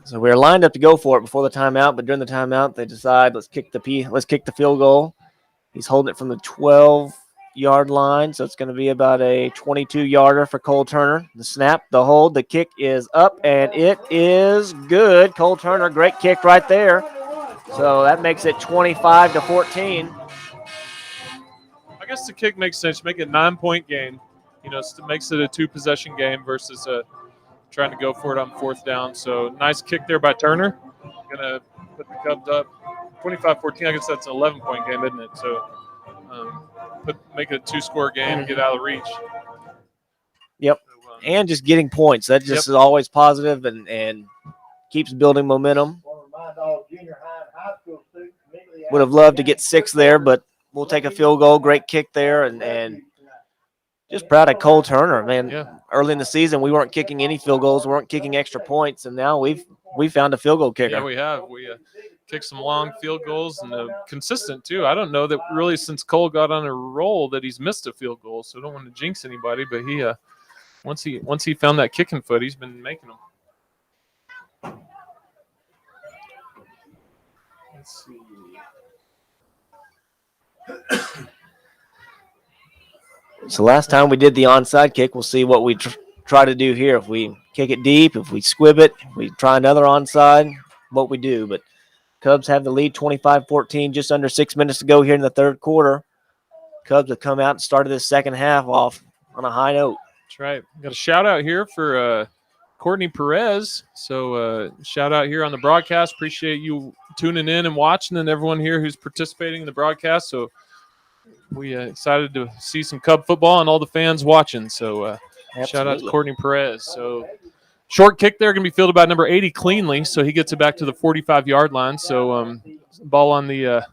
So we're lined up to go for it before the timeout, but during the timeout they decide let's kick the field goal. He's holding it from the 12, yard line. So it's going to be about a 22-yarder for Cole Turner. The snap, the hold, the kick is up, and it is good. Cole Turner, great kick right there. So that makes it 25-14. I guess the kick makes sense. Make it a 9-point game. It makes it a 2-possession game versus trying to go for it on 4th down. So nice kick there by Turner. Going to put the Cubs up 25-14. I guess that's an 11-point game, isn't it? So make it a 2-score game, get out of reach. Yep. So, and just getting points. That just is always positive and keeps building momentum. Would have loved to get 6 there, but we'll take a field goal. Great kick there, and just proud of Cole Turner, man. Yeah. Early in the season, we weren't kicking any field goals, we weren't kicking extra points, and now we found a field goal kicker. Yeah, we have. We kicked some long field goals and consistent too. I don't know that really since Cole got on a roll that he's missed a field goal, so I don't want to jinx anybody. But he once he found that kicking foot, he's been making them. Let's see. So last time we did the onside kick, we'll see what we try to do here. If we kick it deep, if we squib it, if we try another onside, what we do. But Cubs have the lead 25-14, just under 6 minutes to go here in the third quarter. Cubs have come out and started this second half off on a high note. That's right. Got a shout out here for Courtney Perez. So shout out here on the broadcast. Appreciate you tuning in and watching, and everyone here who's participating in the broadcast. So we excited to see some Cub football and all the fans watching. So shout out to Courtney Perez. So short kick there, going to be fielded by number 80 cleanly. So he gets it back to the 45-yard line. So ball on the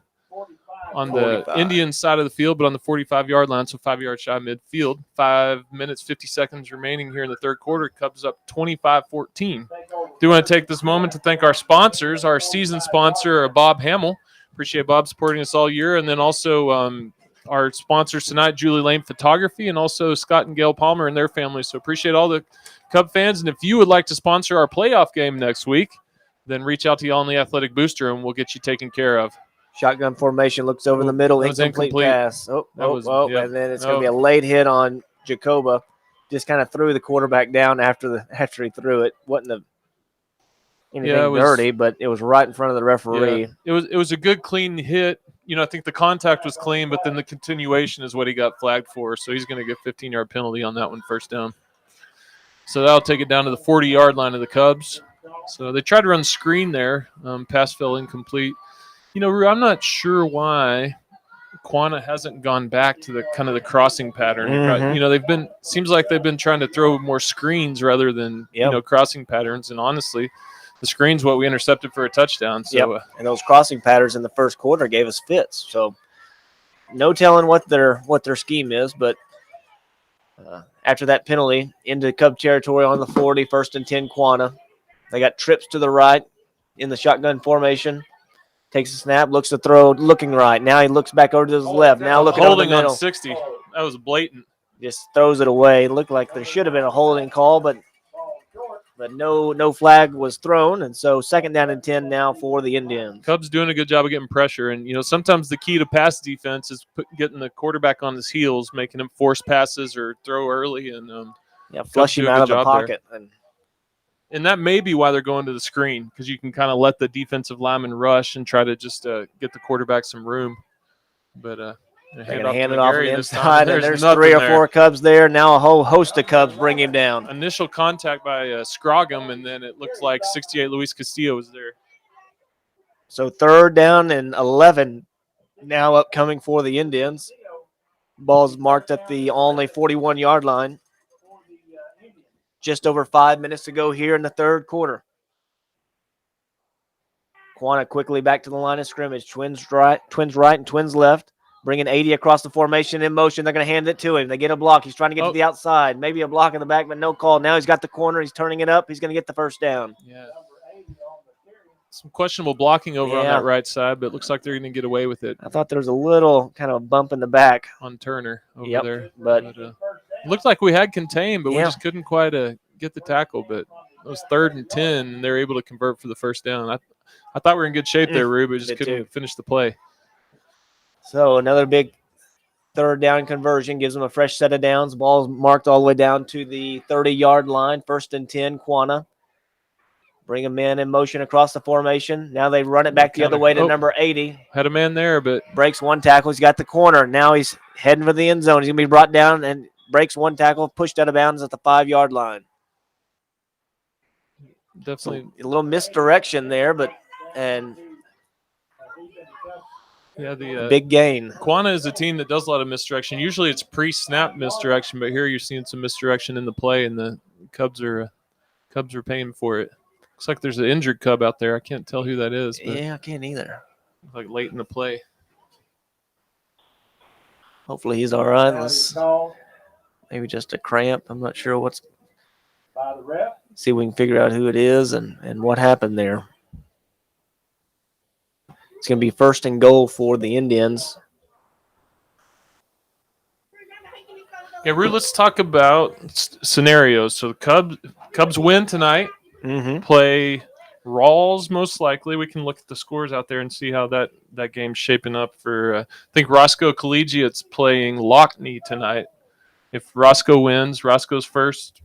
Indian side of the field, but on the 45-yard line, so 5 yards shy of midfield. 5 minutes, 50 seconds remaining here in the third quarter. Cubs up 25-14. Do want to take this moment to thank our sponsors. Our season sponsor, Bob Hamill. Appreciate Bob supporting us all year. And then also our sponsors tonight, Julie Lane Photography, and also Scott and Gail Palmer and their family. So appreciate all the Cub fans. And if you would like to sponsor our playoff game next week, then reach out to y'all on the Athletic Booster, and we'll get you taken care of. Shotgun formation, looks over the middle, incomplete pass. And then it's going to be a late hit on Jacoba. Just kind of threw the quarterback down after he threw it. Wasn't anything dirty, but it was right in front of the referee. Yeah. It was a good, clean hit. I think the contact was clean, but then the continuation is what he got flagged for. So he's going to get a 15-yard penalty on that one, first down. So that'll take it down to the 40-yard line of the Cubs. So they tried to run screen there. Pass fell incomplete. I'm not sure why Quahah hasn't gone back to the kind of the crossing pattern. Mm-hmm. Seems like they've been trying to throw more screens rather than crossing patterns. And honestly, the screen's what we intercepted for a touchdown. So and those crossing patterns in the first quarter gave us fits. So no telling what their scheme is, but after that penalty into Cub territory on the 40, 1st and 10 Quahah. They got trips to the right in the shotgun formation. Takes a snap, looks to throw, looking right. Now he looks back over to his left. Now looking over the middle. Holding on 60. That was blatant. Just throws it away. It looked like there should have been a holding call, but no flag was thrown. And so 2nd down and 10 now for the Indians. Cubs doing a good job of getting pressure. And, sometimes the key to pass defense is getting the quarterback on his heels, making him force passes or throw early. And flush him out of the pocket. And that may be why they're going to the screen, because you can kind of let the defensive lineman rush and try to just get the quarterback some room. But they're going to hand it off the inside, and there's 3 or 4 Cubs there. Now a whole host of Cubs bring him down. Initial contact by Scroggum, and then it looks like 68 Luis Castillo was there. So 3rd down and 11 now upcoming for the Indians. Ball's marked at the Olney 41-yard line. Just over 5 minutes to go here in the third quarter. Quahah quickly back to the line of scrimmage. Twins right and twins left. Bringing 80 across the formation in motion. They're going to hand it to him. They get a block. He's trying to get to the outside. Maybe a block in the back, but no call. Now he's got the corner. He's turning it up. He's going to get the first down. Yeah. Some questionable blocking over on that right side, but it looks like they're going to get away with it. I thought there was a little kind of bump in the back. On Turner over there. But looked like we had contained, but we just couldn't quite get the tackle. But it was 3rd and 10, and they were able to convert for the first down. I thought we were in good shape there, Rube, but just couldn't finish the play. So another big third down conversion, gives them a fresh set of downs. Ball's marked all the way down to the 30-yard line. 1st and 10, Quahah. Bring them in motion across the formation. Now they run it back the other way to number 80. Had a man there, but breaks one tackle. He's got the corner. Now he's heading for the end zone. He's going to be brought down and breaks one tackle, pushed out of bounds at the 5-yard line. Definitely a little misdirection there, the big gain. Quahah is a team that does a lot of misdirection. Usually it's pre-snap misdirection, but here you're seeing some misdirection in the play, and the Cubs are paying for it. Looks like there's an injured Cub out there. I can't tell who that is. But yeah, I can't either. Like late in the play. Hopefully he's all right. Maybe just a cramp. I'm not sure what's. See if we can figure out who it is and what happened there. It's going to be 1st and goal for the Indians. Yeah, Rue, let's talk about scenarios. So the Cubs win tonight. Mm-hmm. Play Rawls most likely. We can look at the scores out there and see how that game's shaping up for. I think Roscoe Collegiate's playing Lockney tonight. If Roscoe wins, Roscoe's first,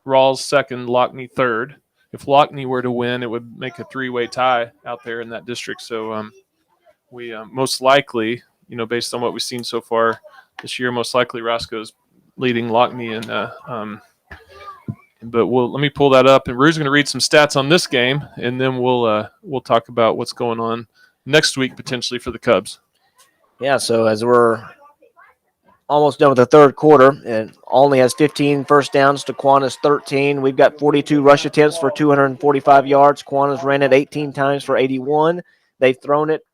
Rawls second, Lockney third. If Lockney were to win, it would make a 3-way tie out there in that district. So we most likely, based on what we've seen so far this year, most likely Roscoe's leading Lockney. But let me pull that up, and Rue's going to read some stats on this game, and then we'll talk about what's going on next week potentially for the Cubs. Yeah. So as we're almost done with the third quarter, and Olney has 15 first downs to Quahah's 13. We've got 42 rush attempts for 245 yards. Quahah's ran it 18 times for 81. They've thrown it.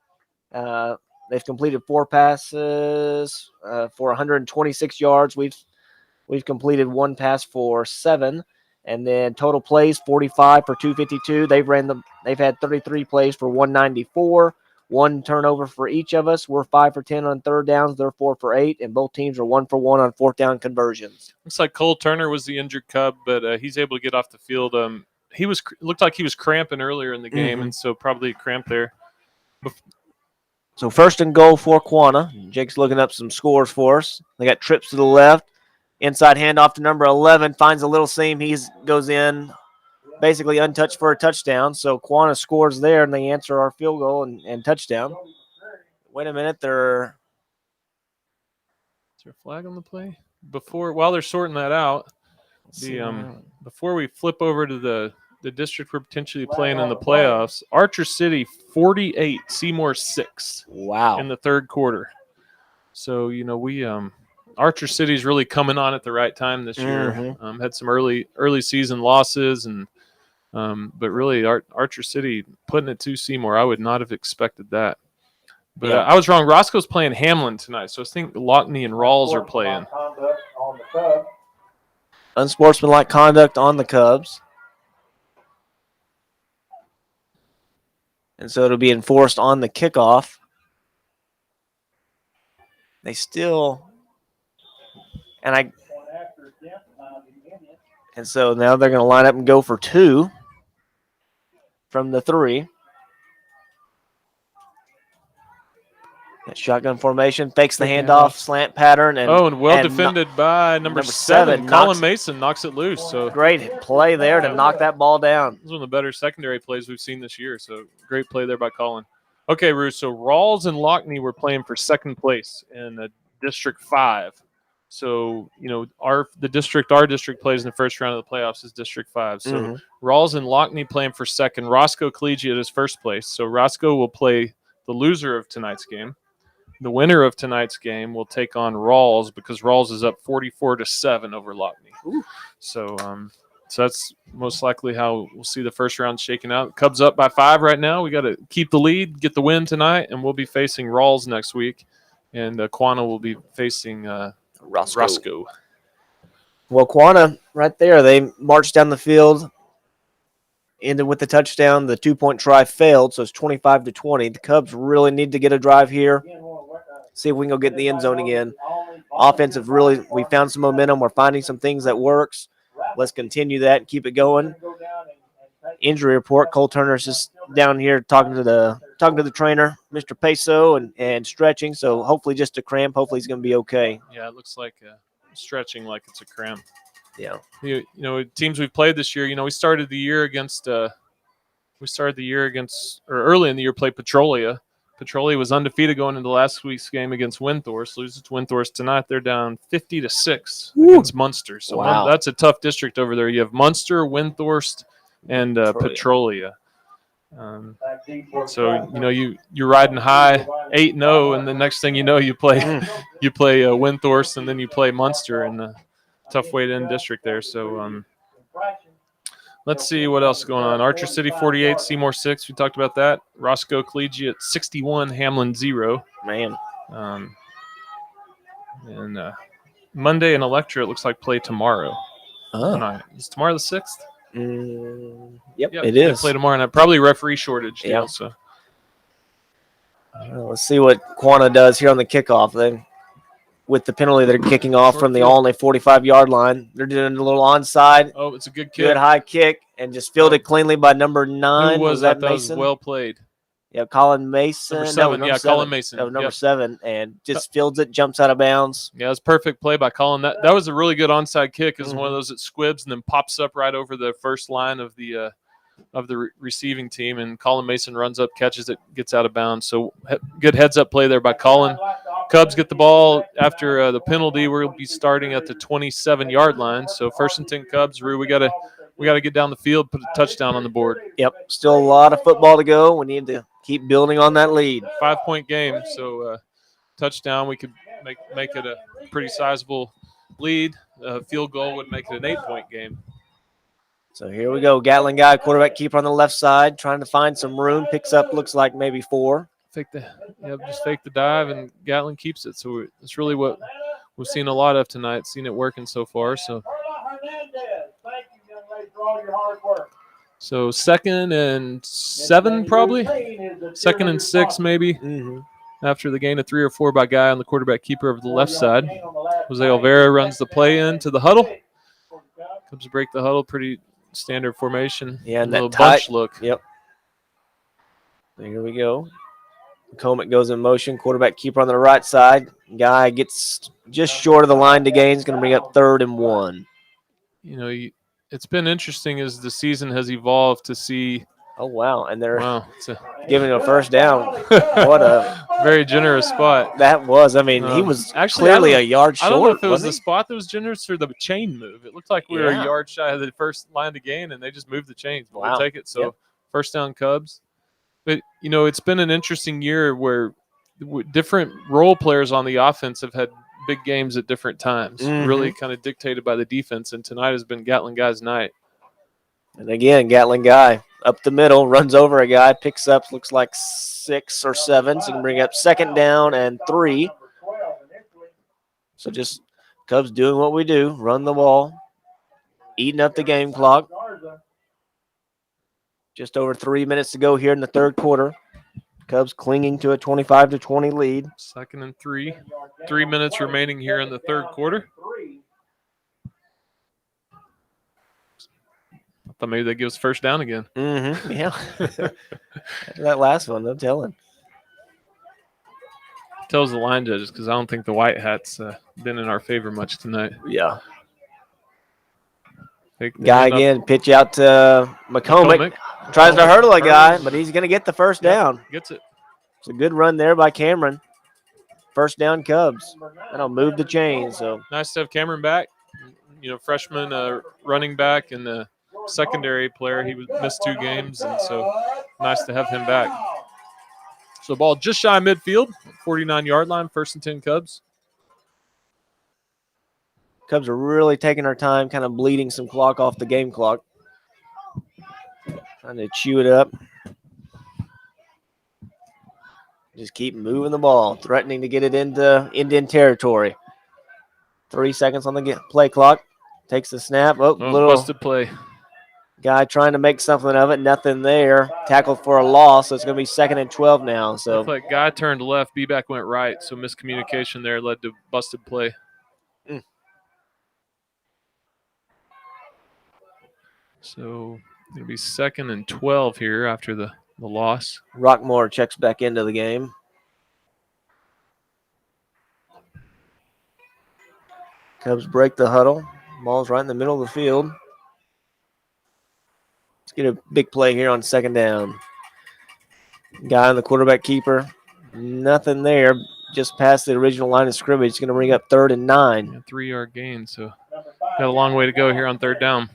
They've completed 4 passes for 126 yards. We've completed 1 pass for 7, and then total plays 45 for 252. They've had 33 plays for 194. 1 turnover for each of us. We're 5 for 10 on third downs. They're 4 for 8, and both teams are 1 for 1 on 4th down conversions. Looks like Cole Turner was the injured Cub, but he's able to get off the field. Looked like he was cramping earlier in the game, and so probably a cramp there. So 1st and goal for Quahah. Jake's looking up some scores for us. They got trips to the left. Inside handoff to number 11. Finds a little seam. He goes in basically untouched for a touchdown. So Quahah scores there, and they answer our field goal and touchdown. Wait a minute. Is there a flag on the play? While they're sorting that out, before we flip over to the district we're potentially playing in the playoffs, Archer City 48, Seymour 6. Wow. In the third quarter. So, we Archer City's really coming on at the right time this year. Had some early season losses, but really Archer City putting it to Seymour. I would not have expected that. But I was wrong. Roscoe's playing Hamlin tonight, so I think Lockney and Rawls are playing. Unsportsmanlike conduct on the Cubs. And so it'll be enforced on the kickoff. They still, and so now they're going to line up and go for 2 from the 3. That shotgun formation fakes the handoff, slant pattern, and defended by number 7. Colin Mason knocks it loose. So great play there to knock that ball down. This is one of the better secondary plays we've seen this year. So great play there by Colin. Okay, Ruth. So Rawls and Lockney were playing for second place in District 5. So our district plays in the first round of the playoffs is District 5. So Rawls and Lockney playing for second. Roscoe Collegiate is first place. So Roscoe will play the loser of tonight's game. The winner of tonight's game will take on Rawls because Rawls is up 44-7 over Lockney. So that's most likely how we'll see the first round shaking out. Cubs up by 5 right now. We got to keep the lead, get the win tonight, and we'll be facing Rawls next week. And Quahah will be facing Roscoe. Well, Quahah right there, they marched down the field, ended with the touchdown. The 2-point try failed, so it's 25-20. The Cubs really need to get a drive here. See if we can go get in the end zone again. Offensive, we found some momentum. We're finding some things that works. Let's continue that and keep it going. Injury report, Cole Turner's just down here talking to the trainer, Mr. Peso, and stretching. So hopefully just a cramp. Hopefully he's going to be okay. Yeah, it looks like stretching like it's a cramp. Yeah. Teams we've played this year. We started the year against. Or early in the year played Petrolia. Petrolia was undefeated going into last week's game against Windthorst. Loses to Windthorst tonight. They're down 50-6 against Munster. So wow. That's a tough district over there. You have Munster, Windthorst, and Petrolia. You're riding high 8-0, and the next thing you know you play Windthorst, and then you play Munster, and a tough way to end district there. So let's see what else is going on. Archer City 48, Seymour 6. We talked about that. Roscoe Collegiate 61, Hamlin 0. Man. And Monday and Electra, it looks like play tomorrow. Oh. Is tomorrow the 6th? Yep, it is. They play tomorrow night. Probably referee shortage deal. Yeah. So. Let's see what Quahah does here on the kickoff. Then, with the penalty, they're kicking off from the Olney 45-yard line. They're doing a little onside. Oh, it's a good kick. Good high kick, and just fielded cleanly by number 9. Who was that Mason? That Mason? was well played. Yeah, Colin Mason. Number 7. Number 7. Colin Mason. That was number 7, and just fields it, jumps out of bounds. Yeah, it was perfect play by Colin. That was a really good onside kick. It was one of those that squibs and then pops up right over the first line of the receiving team, and Colin Mason runs up, catches it, gets out of bounds. So good heads-up play there by Colin. Cubs get the ball after the penalty. We'll be starting at the 27-yard line. So 1st and 10 Cubs. Rue, we got to get down the field, put a touchdown on the board. Yep, still a lot of football to go. We need to keep building on that lead. 5-point game, so touchdown. We could make it a pretty sizable lead. Field goal would make it an 8-point game. So here we go. Gatling guy, quarterback keeper on the left side, trying to find some room. Picks up, looks like maybe 4. Just fake the dive, and Gatling keeps it. So it's really what we've seen a lot of tonight. Seen it working so far. So 2nd and 7 probably. 2nd and 6 maybe. After the gain of 3 or 4 by Guy on the quarterback keeper over the left side. Jose Olvera runs the play into the huddle. Cubs break the huddle, pretty standard formation. Yeah, and a little that bunch look. Yep. So here we go. McCormick goes in motion. Quarterback keeper on the right side. Guy gets just short of the line to gain. He's going to bring up 3rd and 1. It's been interesting as the season has evolved to see. Oh, wow. And they're it's giving a first down. What a very generous spot. That was. I mean, he was actually clearly a yard short. I don't know if it was the spot that was generous or the chain move. It looked like we were a yard shy of the first line to gain, and they just moved the chains. But we'll take it. So, first down Cubs. But, it's been an interesting year where different role players on the offense have had big games at different times, really kind of dictated by the defense. And tonight has been Gatling Guy's night. And again, Gatling Guy up the middle, runs over a guy, picks up, looks like 6 or 7. So you can bring up 2nd down and 3. So just Cubs doing what we do, run the ball, eating up the game clock. Just over 3 minutes to go here in the 3rd quarter. Cubs clinging to a 25-20 lead. 2nd and 3. 3 minutes remaining here in the 3rd quarter. I thought maybe they give us first down again. Yeah. After that last one, no telling. Tells the line judges because I don't think the white hat's been in our favor much tonight. Yeah. Guy again, pitch out to McCormick. Tries to hurdle a guy, but he's going to get the first down. Gets it. It's a good run there by Cameron. First down Cubs. That'll move the chain. So nice to have Cameron back. Freshman running back and the secondary player. He missed 2 games, and so nice to have him back. So ball just shy of midfield, 49-yard line, 1st and 10 Cubs. Cubs are really taking our time, kind of bleeding some clock off the game clock. Trying to chew it up. Just keep moving the ball, threatening to get it into Indian territory. 3 seconds on the play clock. Takes the snap. Little busted play. Guy trying to make something of it. Nothing there. Tackled for a loss, so it's going to be 2nd and 12 now. So looks like Guy turned left, B-back went right, so miscommunication there led to busted play. So it'll be 2nd and 12 here after the the loss. Rockmore checks back into the game. Cubs break the huddle. Ball's right in the middle of the field. Let's get a big play here on second down. Guy on the quarterback keeper. Nothing there. Just past the original line of scrimmage. It's going to bring up 3rd and 9. Yeah, 3-yard gain, so got a long way to go here on 3rd down.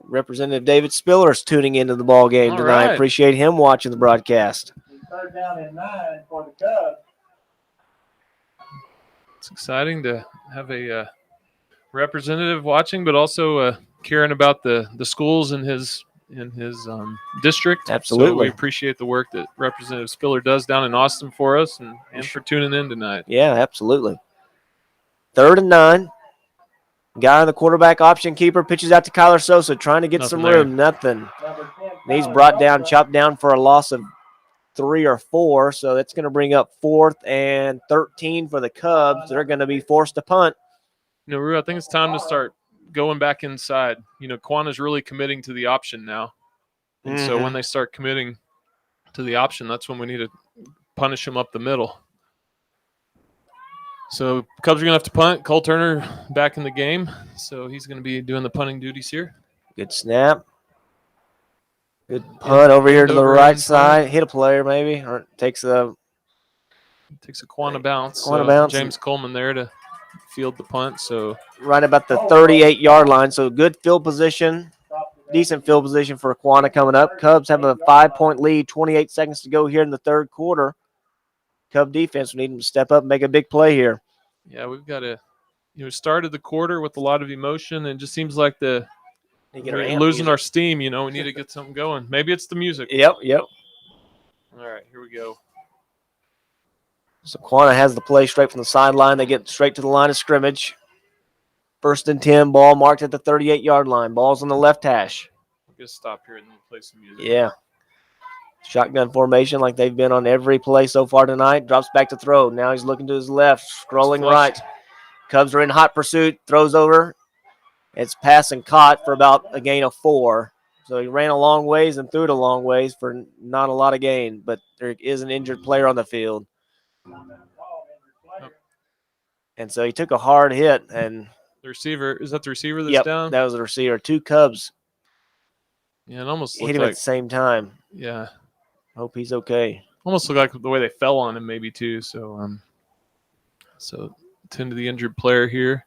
Representative David Spiller is tuning into the ball game tonight. Right. Appreciate him watching the broadcast. 3rd down and 9 for the Cubs. It's exciting to have a representative watching, but also caring about the schools in his district. Absolutely. So we appreciate the work that Representative Spiller does down in Austin for us and for tuning in tonight. Yeah, absolutely. 3rd and 9. Guy on the quarterback option keeper pitches out to Kyler Sosa, trying to get some room. Nothing. And he's brought down, chopped down for a loss of 3 or 4. So that's going to bring up 4th and 13 for the Cubs. They're going to be forced to punt. Rue, I think it's time to start going back inside. Quahah's really committing to the option now. And so when they start committing to the option, that's when we need to punish them up the middle. So Cubs are going to have to punt. Cole Turner back in the game. So he's going to be doing the punting duties here. Good snap. Good punt over here to the right side. Punt. Hit a player maybe, or takes a Quahah bounce. Bounce. James Coleman there to field the punt. So right about the 38-yard line. So good field position, decent field position for Quahah coming up. Cubs have a 5-point lead, 28 seconds to go here in the 3rd quarter. Cub defense, we need them to step up and make a big play here. Yeah, we've got to, started the quarter with a lot of emotion, and it just seems like we're losing our steam. We need to get something going. Maybe it's the music. Yep. All right, here we go. So Quahah has the play straight from the sideline. They get straight to the line of scrimmage. 1st and 10, ball marked at the 38-yard line. Ball's on the left hash. We'll just stop here and then play some music. Yeah. Shotgun formation like they've been on every play so far tonight. Drops back to throw. Now he's looking to his left, scrolling right. Cubs are in hot pursuit. Throws over. It's pass and caught for about a gain of 4. So he ran a long ways and threw it a long ways for not a lot of gain. But there is an injured player on the field. And so he took a hard hit. And the receiver, is that the receiver that's down? That was the receiver. 2 Cubs. Yeah, it almost hit him at the same time. Yeah. Hope he's okay. Almost looked like the way they fell on him, maybe too. So, tend to the injured player here.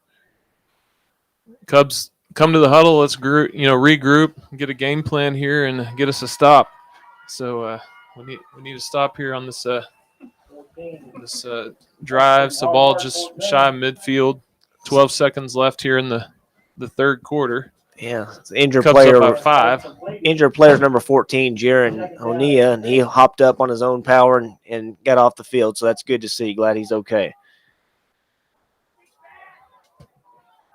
Cubs come to the huddle. Let's regroup, get a game plan here, and get us a stop. So we need to stop here on this drive. So ball just shy of midfield. 12 seconds left here in the 3rd quarter. Yeah, it's injured Cubs player. Up by 5. Injured player's number 14, Jaron Olney, and he hopped up on his own power and got off the field. So that's good to see. Glad he's okay.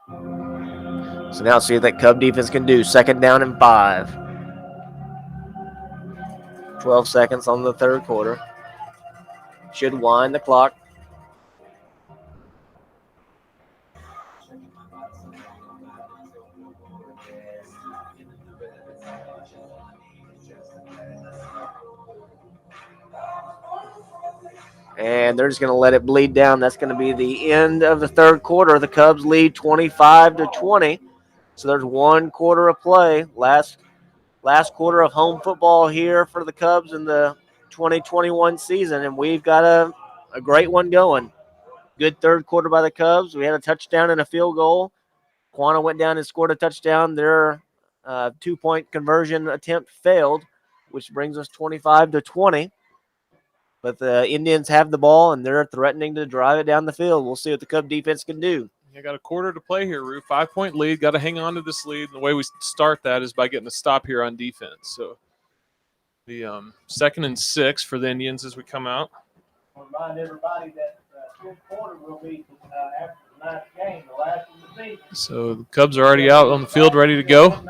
So now see what that Cub defense can do. 2nd down and 5. 12 seconds on the 3rd quarter. Should wind the clock. And they're just going to let it bleed down. That's going to be the end of the 3rd quarter. The Cubs lead 25-20. So there's 1 quarter of play. Last quarter of home football here for the Cubs in the 2021 season. And we've got a great one going. Good 3rd quarter by the Cubs. We had a touchdown and a field goal. Quahah went down and scored a touchdown. Their 2-point conversion attempt failed, which brings us 25-20. But the Indians have the ball, and they're threatening to drive it down the field. We'll see what the Cub defense can do. You got a quarter to play here, Rue. 5-point lead. Got to hang on to this lead. And the way we start that is by getting a stop here on defense. So the 2nd and 6 for the Indians as we come out. Remind everybody that 5th quarter will be after tonight's game, the last of the season. So the Cubs are already out on the field, ready to go.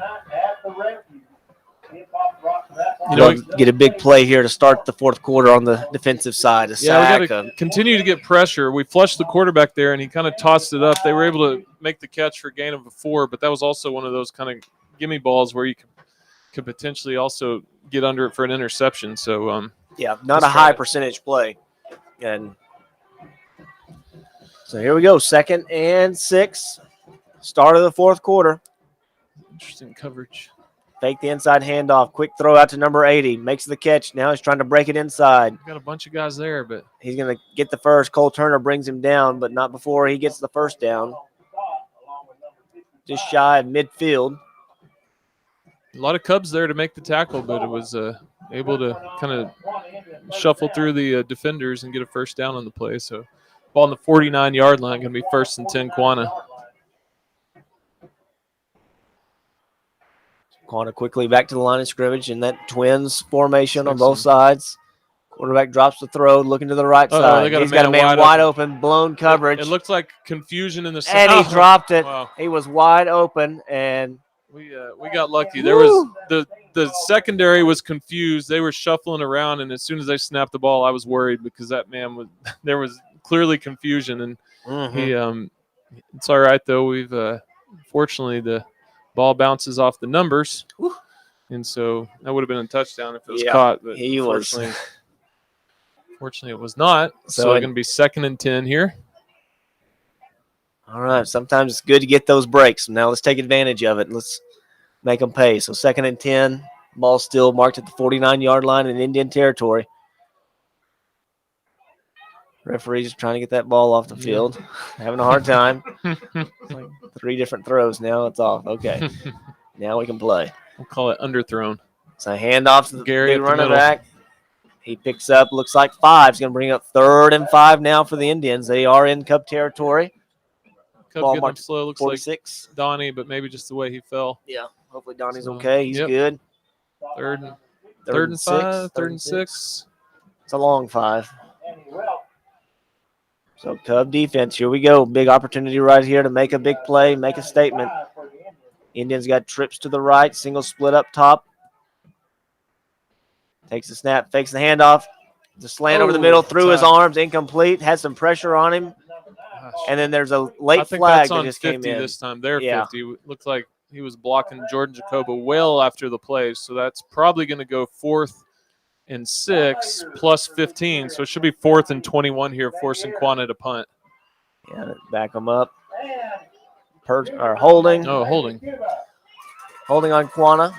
Get a big play here to start the 4th quarter on the defensive side. Yeah, we got to continue to get pressure. We flushed the quarterback there, and he kind of tossed it up. They were able to make the catch for a gain of a 4, but that was also one of those kind of gimme balls where you could potentially also get under it for an interception. So yeah, not a high percentage play. And so here we go, 2nd and 6, start of the 4th quarter. Interesting coverage. Fake the inside handoff. Quick throw out to number 80. Makes the catch. Now he's trying to break it inside. Got a bunch of guys there, but he's going to get the first. Cole Turner brings him down, but not before he gets the first down. Just shy of midfield. A lot of Cubs there to make the tackle, but it was able to kind of shuffle through the defenders and get a first down on the play. So ball on the 49-yard line, going to be 1st and 10 Quahah. Quahah quickly back to the line of scrimmage in that twins formation on both sides. Quarterback drops the throw, looking to the right side. He's got a man wide open, blown coverage. It looked like confusion in the center. And he dropped it. Wow. He was wide open, and we got lucky. There was the secondary was confused. They were shuffling around, and as soon as they snapped the ball, I was worried because that man was there was clearly confusion, and he it's all right though. We've fortunately the ball bounces off the numbers, and so that would have been a touchdown if it was caught. But fortunately, it was not. So it's going to be 2nd and 10 here. All right. Sometimes it's good to get those breaks. Now let's take advantage of it. Let's make them pay. So 2nd and 10. Ball still marked at the 49-yard line in Indian territory. Referees trying to get that ball off the field. Having a hard time. Like 3 different throws. Now it's off. Okay. Now we can play. We'll call it underthrown. It's a handoff to the Gary running back. He picks up, looks like 5. He's going to bring up 3rd and 5 now for the Indians. They are in Cub territory. Cub ball getting up slow. Looks 46. Like Donnie, but maybe just the way he fell. Yeah. Hopefully Donnie's okay. He's good. Third and 5. 3rd and 6. It's a long 5. So Cub defense, here we go. Big opportunity right here to make a big play, make a statement. Indians got trips to the right, single split up top. Takes the snap, fakes the handoff. The slant over the middle, through his arms, incomplete. Had some pressure on him. Gosh. And then there's a late flag that just came in. This time. They're 50. Looked like he was blocking Jordan Jacoba well after the play. So that's probably going to go 4th and 6 plus 15. So it should be 4th and 21 here, forcing Quahah to punt. Yeah, back them up. Holding. Oh, holding. Holding on Quahah.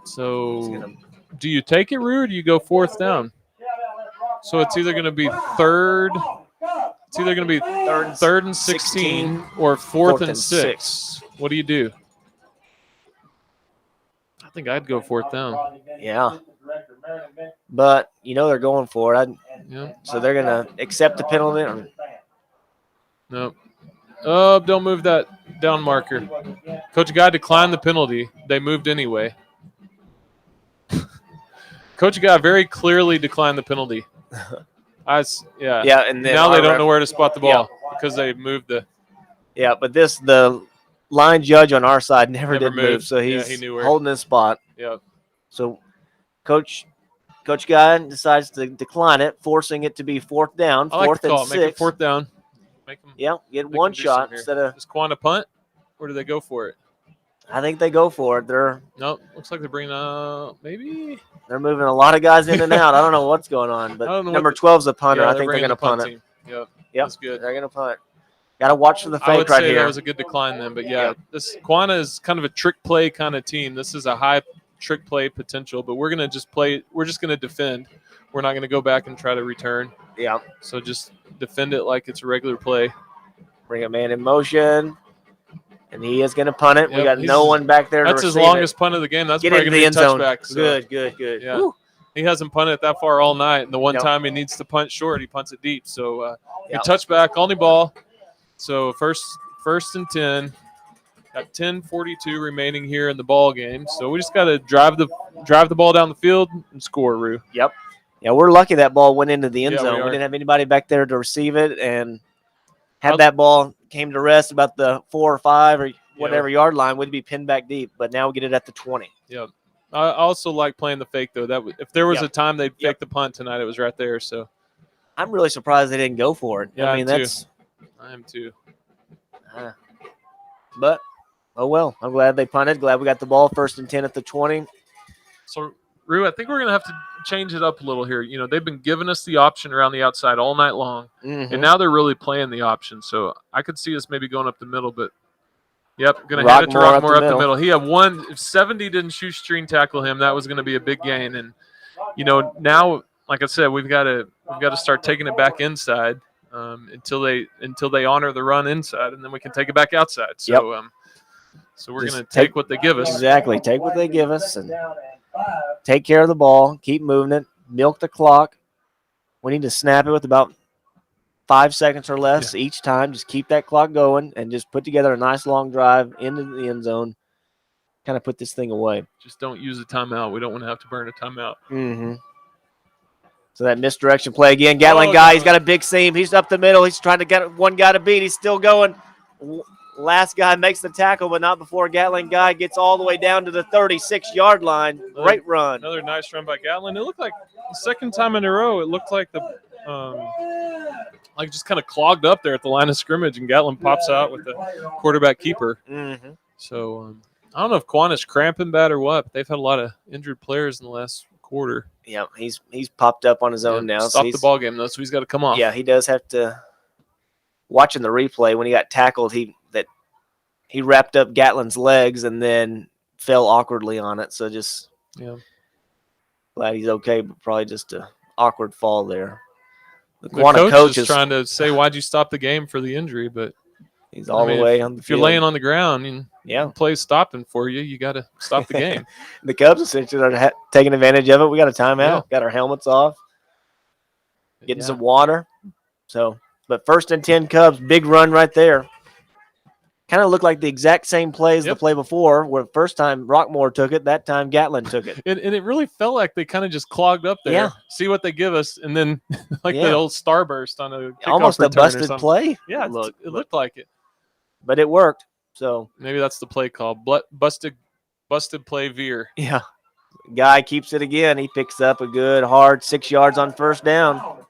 So do you take it, Rue, or do you go 4th down? So it's either going to be 3rd. It's either going to be 3rd and 16 or 4th and 6. What do you do? I think I'd go 4th down. Yeah. But, they're going for it. So they're going to accept the penalty. Nope. Oh, don't move that down marker. Coach Guy declined the penalty. They moved anyway. Coach Guy very clearly declined the penalty. Yeah, and then now they don't know where to spot the ball because they moved the. Yeah, but the line judge on our side never did move, so he's he knew holding his spot. Yeah. So, Coach Guy decides to decline it, forcing it to be 4th down, 4th and 6. Make it 4th down. Get one shot instead of. Does Quahah punt, or do they go for it? I think they go for it. Nope. Looks like they're bringing maybe. They're moving a lot of guys in and out. I don't know what's going on, but number 12's a punter. I think they're going to punt it. Yep. That's good. They're going to punt. Got to watch for the fake I would right say here. That was a good decline then, but this Quahah is kind of a trick play kind of team. This is a high trick play potential, but we're going to just play. We're just going to defend. We're not going to go back and try to return. Yeah. So just defend it like it's a regular play. Bring a man in motion. And he is going to punt it. We got no one back there to receive it. That's his longest punt of the game. That's probably going to be a touchback. So. Good. Yeah. Woo. He hasn't punted it that far all night. And the one time he needs to punt short, he punts it deep. So a touchback, only ball. So first and 10. Got 10:42 remaining here in the ball game. So we just got to drive the ball down the field and score, Rue. Yep. Yeah, we're lucky that ball went into the end zone. We didn't have anybody back there to receive it. And had that ball came to rest about the 4 or 5 or whatever yard line, would be pinned back deep. But now we get it at the 20. Yep. I also like playing the fake, though. If there was a time they'd fake the punt tonight, it was right there. So I'm really surprised they didn't go for it. Yeah, I mean, I am too. But, oh well. I'm glad they punted. Glad we got the ball 1st and 10 at the 20. So, Rue, I think we're going to have to change it up a little here. You know, they've been giving us the option around the outside all night long, and now they're really playing the option. So I could see us maybe going up the middle, but yep, going to hand it to Rockmore up the middle. He had one. If 70 didn't shoestring tackle him, that was going to be a big gain. And you know, now, like I said, we've got to start taking it back inside until they honor the run inside, and then we can take it back outside. So so we're going to take what they give us. Exactly, take what they give us and take care of the ball. Keep moving it. Milk the clock. We need to snap it with about 5 seconds or less each time. Just keep that clock going and just put together a nice long drive into the end zone. Kind of put this thing away. Just don't use a timeout. We don't want to have to burn a timeout. So that misdirection play again. Gatling he's got a big seam. He's up the middle. He's trying to get one guy to beat. He's still going. Last guy makes the tackle, but not before Gatling Guy gets all the way down to the 36-yard line. Great run. Another nice run by Gatling. It looked like the second time in a row, it looked like the like just kind of clogged up there at the line of scrimmage, and Gatling pops out with the quarterback keeper. So I don't know if Quahah's cramping bad or what, but they've had a lot of injured players in the last quarter. Yeah, he's popped up on his own now. Stopped the ball game, though, so he's got to come off. Yeah, he does have to. Watching the replay, when he got tackled, he wrapped up Gatling's legs and then fell awkwardly on it. So just glad he's okay, but probably just an awkward fall there. The coach is trying to say, why'd you stop the game for the injury? But he's all the way on the field. If you're laying on the ground and the play's stopping for you, you got to stop the game. The Cubs essentially are taking advantage of it. We got a timeout, got our helmets off, getting some water. So, but 1st and 10 Cubs, big run right there. Kind of looked like the exact same play as the play before, where the first time Rockmore took it, that time Gatling took it. And it really felt like they kind of just clogged up there. Yeah. See what they give us, and then like the old starburst on a almost a busted play. Yeah, it looked like it. But it worked. So maybe that's the play call. Busted play veer. Yeah. Guy keeps it again. He picks up a good hard 6 yards on first down.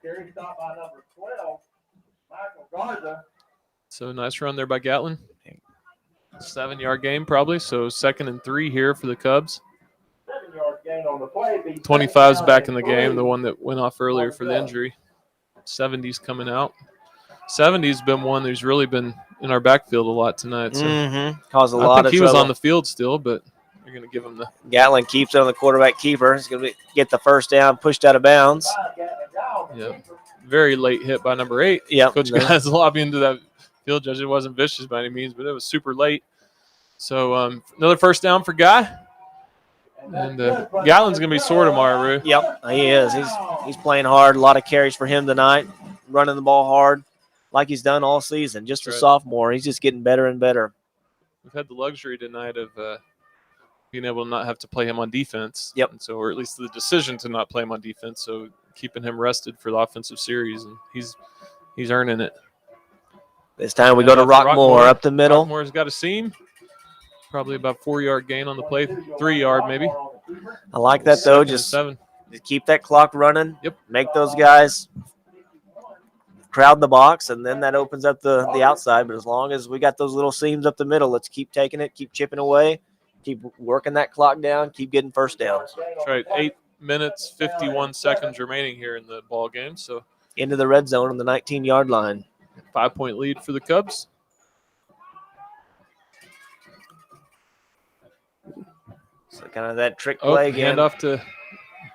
So nice run there by Gatling. 7-yard game probably. So 2nd and 3 here for the Cubs. 25's back in the game, the one that went off earlier for the injury. 70's coming out. 70's been one who's really been in our backfield a lot tonight. So caused a lot of trouble. I think he was on the field still, but you're going to give him the. Gatling keeps it on the quarterback keeper. He's going to get the first down, pushed out of bounds. Yeah, very late hit by number 8. Yeah, Coach Guy's lobbying into that field judge. It wasn't vicious by any means, but it was super late. So another first down for Guy. And Gatling's going to be sore tomorrow, Rue. Yep, he is. He's playing hard. A lot of carries for him tonight, running the ball hard like he's done all season. Just a sophomore. He's just getting better and better. We've had the luxury tonight of being able to not have to play him on defense. Yep. And so, or at least the decision to not play him on defense. So keeping him rested for the offensive series, and he's earning it. This time we go to Rockmore up the middle. Rockmore's got a seam. Probably about 4-yard gain on the play, 3-yard maybe. I like that though. Just keep that clock running. Yep. Make those guys crowd the box, and then that opens up the outside. But as long as we got those little seams up the middle, let's keep taking it, keep chipping away, keep working that clock down, keep getting first downs. That's right. 8 minutes, 51 seconds remaining here in the ball game. So into the red zone on the 19-yard line. 5-point lead for the Cubs. So kind of that trick play again. Hand off to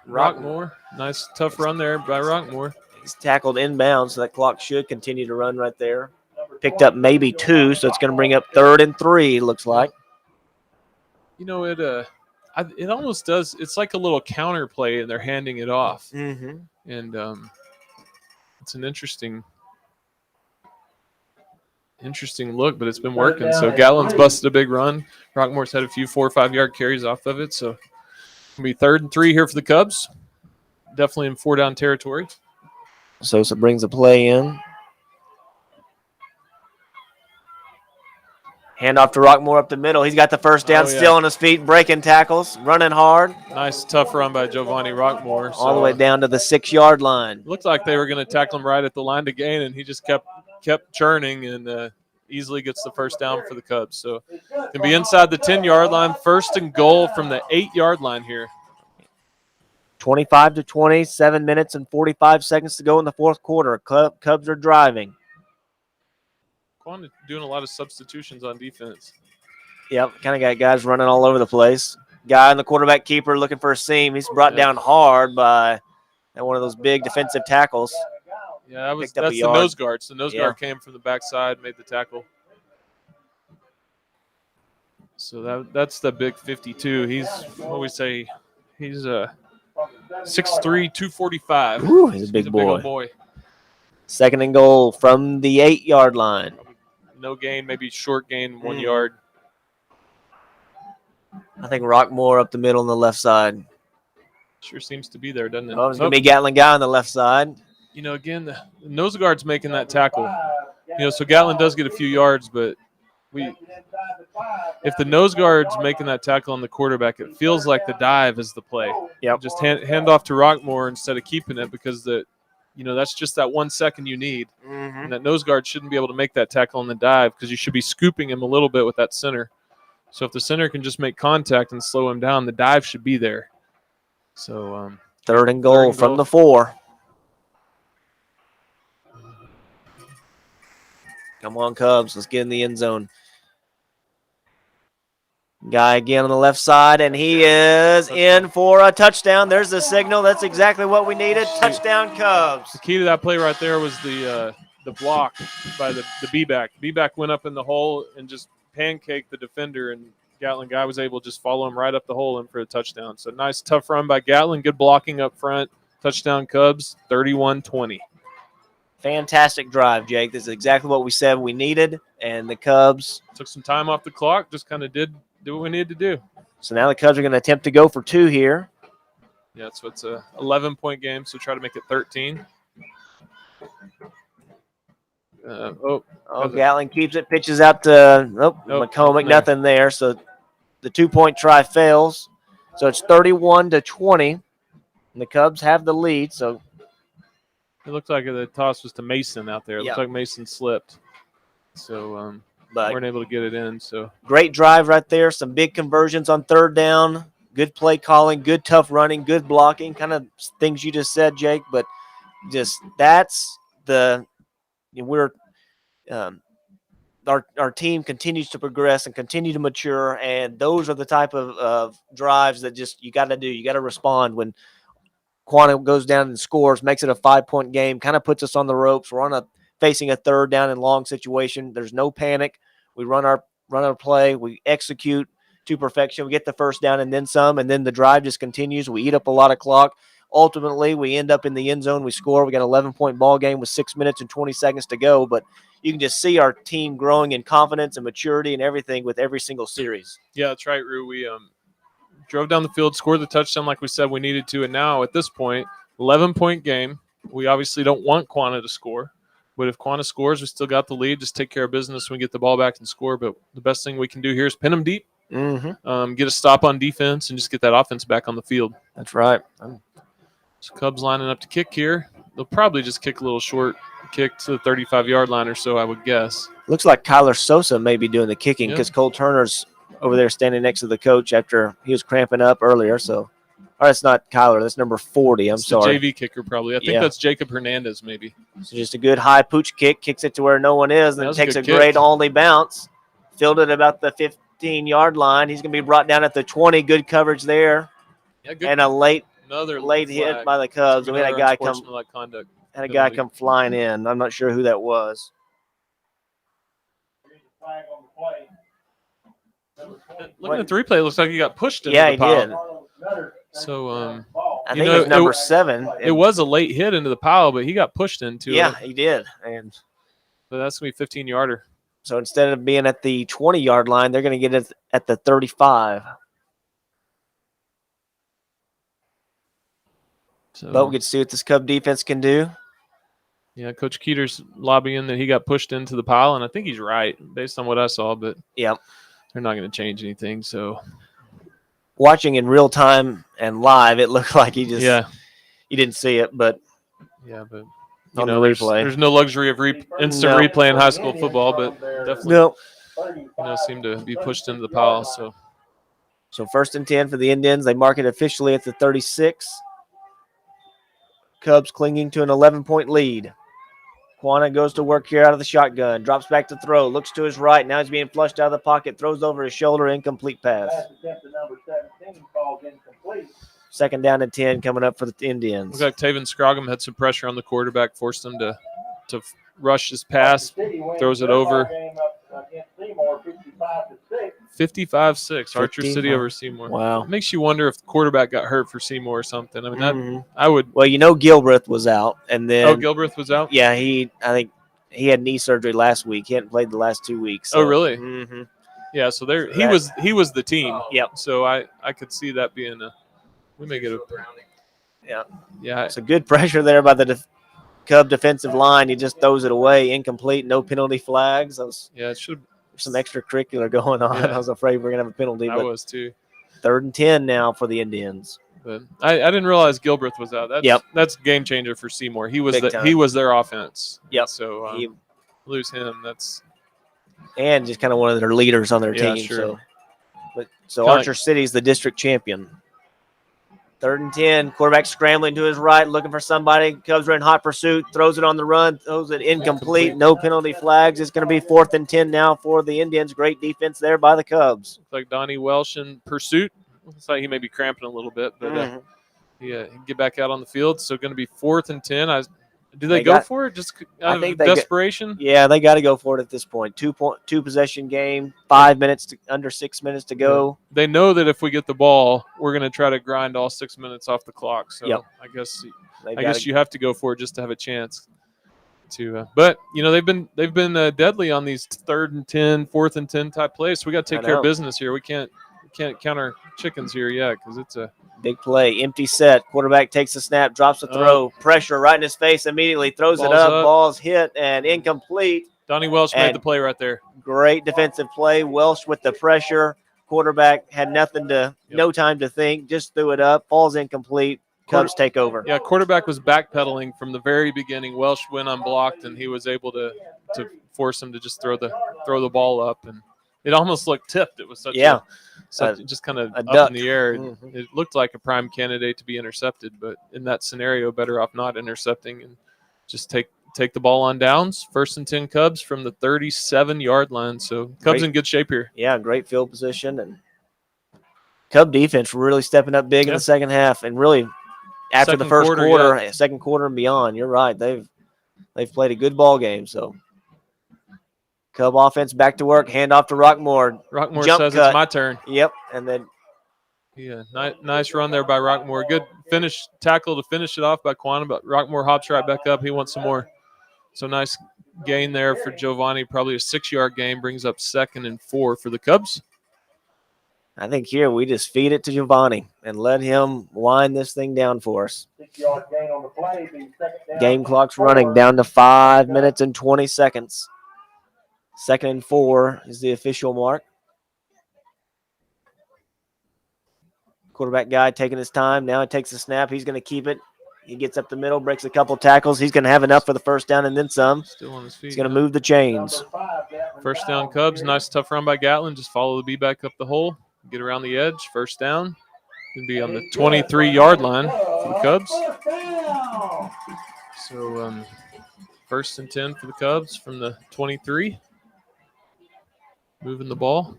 Rockmore. Nice, tough run there by Rockmore. He's tackled inbounds, so that clock should continue to run right there. Picked up maybe 2, so it's going to bring up 3rd and 3, looks like. You know, it almost does. It's like a little counter play, and they're handing it off. Mm-hmm. And it's an interesting look, but it's been working. So Gatling's busted a big run. Rockmore's had a few 4 or 5-yard carries off of it. So it'll be 3rd and 3 here for the Cubs. Definitely in 4-down territory. Sosa brings the play in. Hand off to Rockmore up the middle. He's got the first down, still on his feet, breaking tackles, running hard. Nice, tough run by Giovanni Rockmore. All the way down to the 6-yard line. Looked like they were going to tackle him right at the line to gain, and he just kept churning and easily gets the first down for the Cubs. So can be inside the 10-yard line, 1st and goal from the 8-yard line here. 25-20, 7 minutes and 45 seconds to go in the fourth quarter. Cubs are driving. Quahah doing a lot of substitutions on defense. Yep, kind of got guys running all over the place. Guy in the quarterback keeper looking for a seam. He's brought down hard by one of those big defensive tackles. Yeah, that's the the nose guards. The nose guard came from the backside, made the tackle. So that's the big 52. He's, what we say, he's 6'3", 245. Ooh, he's a big Big old boy. Second and goal from the 8-yard line. No gain, maybe short gain, 1 yard. I think Rockmore up the middle on the left side. Sure seems to be there, doesn't it? Oh, it's going to be Gatlin Guy on the left side. You know, again, the nose guard's making that tackle. You know, so Gatlin does get a few yards, but if the nose guard's making that tackle on the quarterback, it feels like the dive is the play. Yep. Just hand off to Rockmore instead of keeping it, because that's just that 1 second you need. And that nose guard shouldn't be able to make that tackle on the dive, because you should be scooping him a little bit with that center. So if the center can just make contact and slow him down, the dive should be there. So third and goal from the 4. Come on, Cubs. Let's get in the end zone. Guy again on the left side, and he is in for a touchdown. There's the signal. That's exactly what we needed. Touchdown, Cubs. The key to that play right there was the block by the B-back. B-back went up in the hole and just pancaked the defender, and Gatlin Guy was able to just follow him right up the hole in for a touchdown. So nice, tough run by Gatlin. Good blocking up front. Touchdown, Cubs, 31-20. Fantastic drive, Jake. This is exactly what we said we needed, and the Cubs took some time off the clock, just kind of did what we needed to do. So now the Cubs are going to attempt to go for 2 here. Yeah, so it's a 11-point game, so try to make it 13. Gatlin keeps it, pitches out to McCormick, nothing there. So the 2-point try fails. So it's 31-20, and the Cubs have the lead. So it looked like the toss was to Mason out there. It looked like Mason slipped. So but weren't able to get it in. So great drive right there. Some big conversions on third down. Good play calling, good tough running, good blocking, kind of things you just said, Jake. But just that's our team continues to progress and continue to mature, and those are the type of drives that just you got to do. You got to respond when Quahah goes down and scores, makes it a 5-point game, kind of puts us on the ropes. We're facing a third down and long situation. There's no panic. We run our play. We execute to perfection. We get the first down and then some, and then the drive just continues. We eat up a lot of clock. Ultimately, we end up in the end zone. We score. We got an 11-point ball game with 6 minutes and 20 seconds to go. But you can just see our team growing in confidence and maturity and everything with every single series. Yeah, that's right, Rue. We drove down the field, scored the touchdown like we said we needed to, and now at this point, 11-point game. We obviously don't want Quahah to score, but if Quahah scores, we still got the lead. Just take care of business when we get the ball back and score. But the best thing we can do here is pin them deep, get a stop on defense, and just get that offense back on the field. That's right. So Cubs lining up to kick here. They'll probably just kick a little short kick to the 35-yard line or so, I would guess. Looks like Kyler Sosa may be doing the kicking because Cole Turner's over there standing next to the coach after he was cramping up earlier. So, or that's not Kyler. That's number 40. I'm sorry. The JV kicker probably. I think that's Jacob Hernandez maybe. So just a good high pooch kick. Kicks it to where no one is, and then takes a great Olney bounce. Fielded about the 15-yard line. He's going to be brought down at the 20. Good coverage there. Yeah, good. And a late flag hit by the Cubs. We had a guy come flying in. I'm not sure who that was. Looking at the replay, it looks like he got pushed into the pile. Yeah, he did. So I think it was number 7. It was a late hit into the pile, but he got pushed into it. Yeah, he did. And so that's going to be 15-yarder. So instead of being at the 20-yard line, they're going to get it at the 35. But we get to see what this Cub defense can do. Yeah, Coach Keeter's lobbying that he got pushed into the pile, and I think he's right based on what I saw. But they're not going to change anything. So watching in real time and live, it looked like he didn't see it. But but there's no luxury of instant replay in high school football, but definitely seemed to be pushed into the pile. So first and 10 for the Indians. They mark it officially at the 36. Cubs clinging to an 11-point lead. Quahah goes to work here out of the shotgun. Drops back to throw. Looks to his right. Now he's being flushed out of the pocket. Throws over his shoulder. Incomplete pass. Second down and 10 coming up for the Indians. Looks like Taven Scroggum had some pressure on the quarterback, forced him to rush his pass, throws it over. 55-6, Archer City over Seymour. Wow. It makes you wonder if the quarterback got hurt for Seymour or something. I mean, I would. Well, Gilbreth was out, and then Gilbreth was out. Yeah, I think he had knee surgery last week. He hadn't played the last 2 weeks. So. Oh, really? Mm-hmm. Yeah. So there, he was the team. Yep. So I could see that being a. We may get a. Yeah. Yeah. It's a good pressure there by the Cub defensive line. He just throws it away, incomplete, no penalty flags. It should. Some extracurricular going on. Yeah. I was afraid we're gonna have a penalty. I was too. 3rd and 10 now for the Indians. But I didn't realize Gilbreth was out. That's game changer for Seymour. He was their offense. Yep. So lose him. And just kind of one of their leaders on their team. Sure. So Archer City's the district champion. 3rd and 10. Quarterback scrambling to his right, looking for somebody. Cubs are in hot pursuit. Throws it on the run. Throws it incomplete. No penalty flags. It's going to be 4th and 10 now for the Indians. Great defense there by the Cubs. Looks like Donnie Welsh in pursuit. Looks like he may be cramping a little bit, but he can get back out on the field. So going to be 4th and 10. Do they go for it just out of desperation? Yeah, they got to go for it at this point. Two possession game, 5 minutes under 6 minutes to go. Yeah. They know that if we get the ball, we're going to try to grind all 6 minutes off the clock. So I guess you have to go for it just to have a chance. But they've been deadly on these 3rd and 10, 4th and 10 type plays. So we got to take care of business here. We can't count our chickens here yet because it's a big play. Empty set. Quarterback takes the snap, drops the throw. Pressure right in his face immediately. Throws it up. Ball's hit and incomplete. Donnie Welsh made the play right there. Great defensive play. Welsh with the pressure. Quarterback had no time to think. Just threw it up. Ball's incomplete. Cubs take over. Yeah, quarterback was backpedaling from the very beginning. Welsh went unblocked, and he was able to force him to just throw the ball up, and it almost looked tipped. It was just kind of up in the air. Mm-hmm. It looked like a prime candidate to be intercepted, but in that scenario, better off not intercepting and just take the ball on downs. 1st and 10 Cubs from the 37-yard line. So Cubs in good shape here. Yeah, great field position, and Cub defense really stepping up big in the second half, and really after the first quarter, second quarter and beyond. You're right. They've played a good ball game. So Cub offense back to work. Hand off to Rockmore. Rockmore says it's my turn. Yep, and then nice run there by Rockmore. Good tackle to finish it off by Quahah, but Rockmore hops right back up. He wants some more. So nice gain there for Giovanni. Probably a 6-yard gain, brings up 2nd and 4 for the Cubs. I think here we just feed it to Giovanni and let him wind this thing down for us. 6-yard gain on the play. Game clock's running down to 5 minutes and 20 seconds. 2nd and 4 is the official mark. Quarterback guy taking his time. Now he takes the snap. He's going to keep it. He gets up the middle, breaks a couple tackles. He's going to have enough for the first down and then some. Still on his feet. He's going to move the chains. 1st down Cubs. Nice tough run by Gatlin. Just follow the B back up the hole. Get around the edge. 1st down. Going to be on the 23-yard line for the Cubs. So 1st and 10 for the Cubs from the 23. Moving the ball.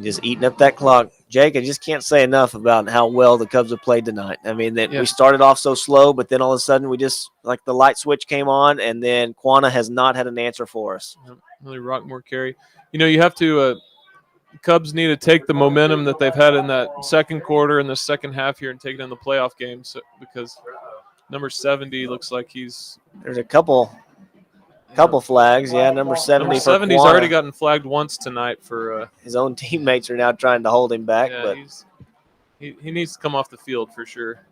Just eating up that clock. Jake, I just can't say enough about how well the Cubs have played tonight. I mean, we started off so slow, but then all of a sudden we just, like the light switch came on, and then Quahah has not had an answer for us. Really Rockmore carry. You have to Cubs need to take the momentum that they've had in that second quarter and the second half here and take it in the playoff game because number 70 looks like there's a couple flags. Yeah, number 70 Number 70's already gotten flagged once tonight for his own teammates are now trying to hold him back. Yeah, but he needs to come off the field for sure.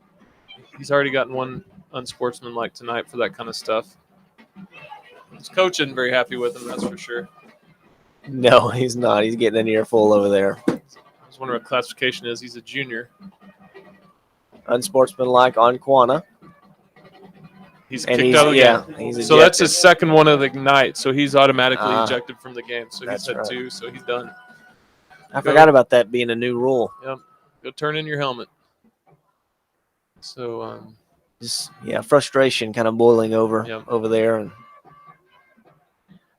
He's already gotten one unsportsmanlike tonight for that kind of stuff. His coach isn't very happy with him, that's for sure. No, he's not. He's getting an earful over there. I was wondering what classification is. He's a junior. Unsportsmanlike on Quahah. He's kicked out again. So that's his second one of the night. So he's automatically ejected from the game. So he's had 2, so he's done. I forgot about that being a new rule. Yep. Go turn in your helmet. So just frustration kind of boiling over there.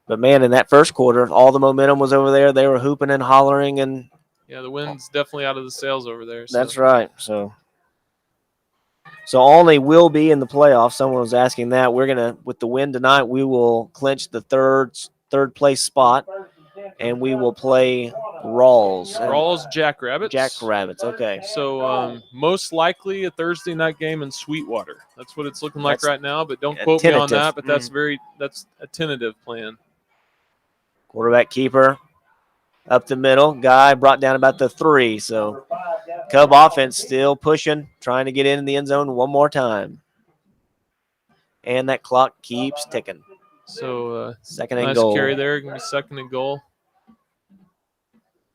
But man, in that first quarter, all the momentum was over there. They were hooping and hollering, and yeah, the wind's definitely out of the sails over there. So. That's right. So Olney will be in the playoffs. Someone was asking that. We're gonna, with the win tonight, we will clinch the third place spot, and we will play Rawls Jackrabbits. Jackrabbits. Okay. So most likely a Thursday night game in Sweetwater. That's what it's looking like right now. But don't quote me on that. But that's a tentative plan. Quarterback keeper up the middle. Guy brought down about the 3. So Cub offense still pushing, trying to get in the end zone one more time. And that clock keeps ticking. So second and goal. Nice carry there. Going to be second and goal.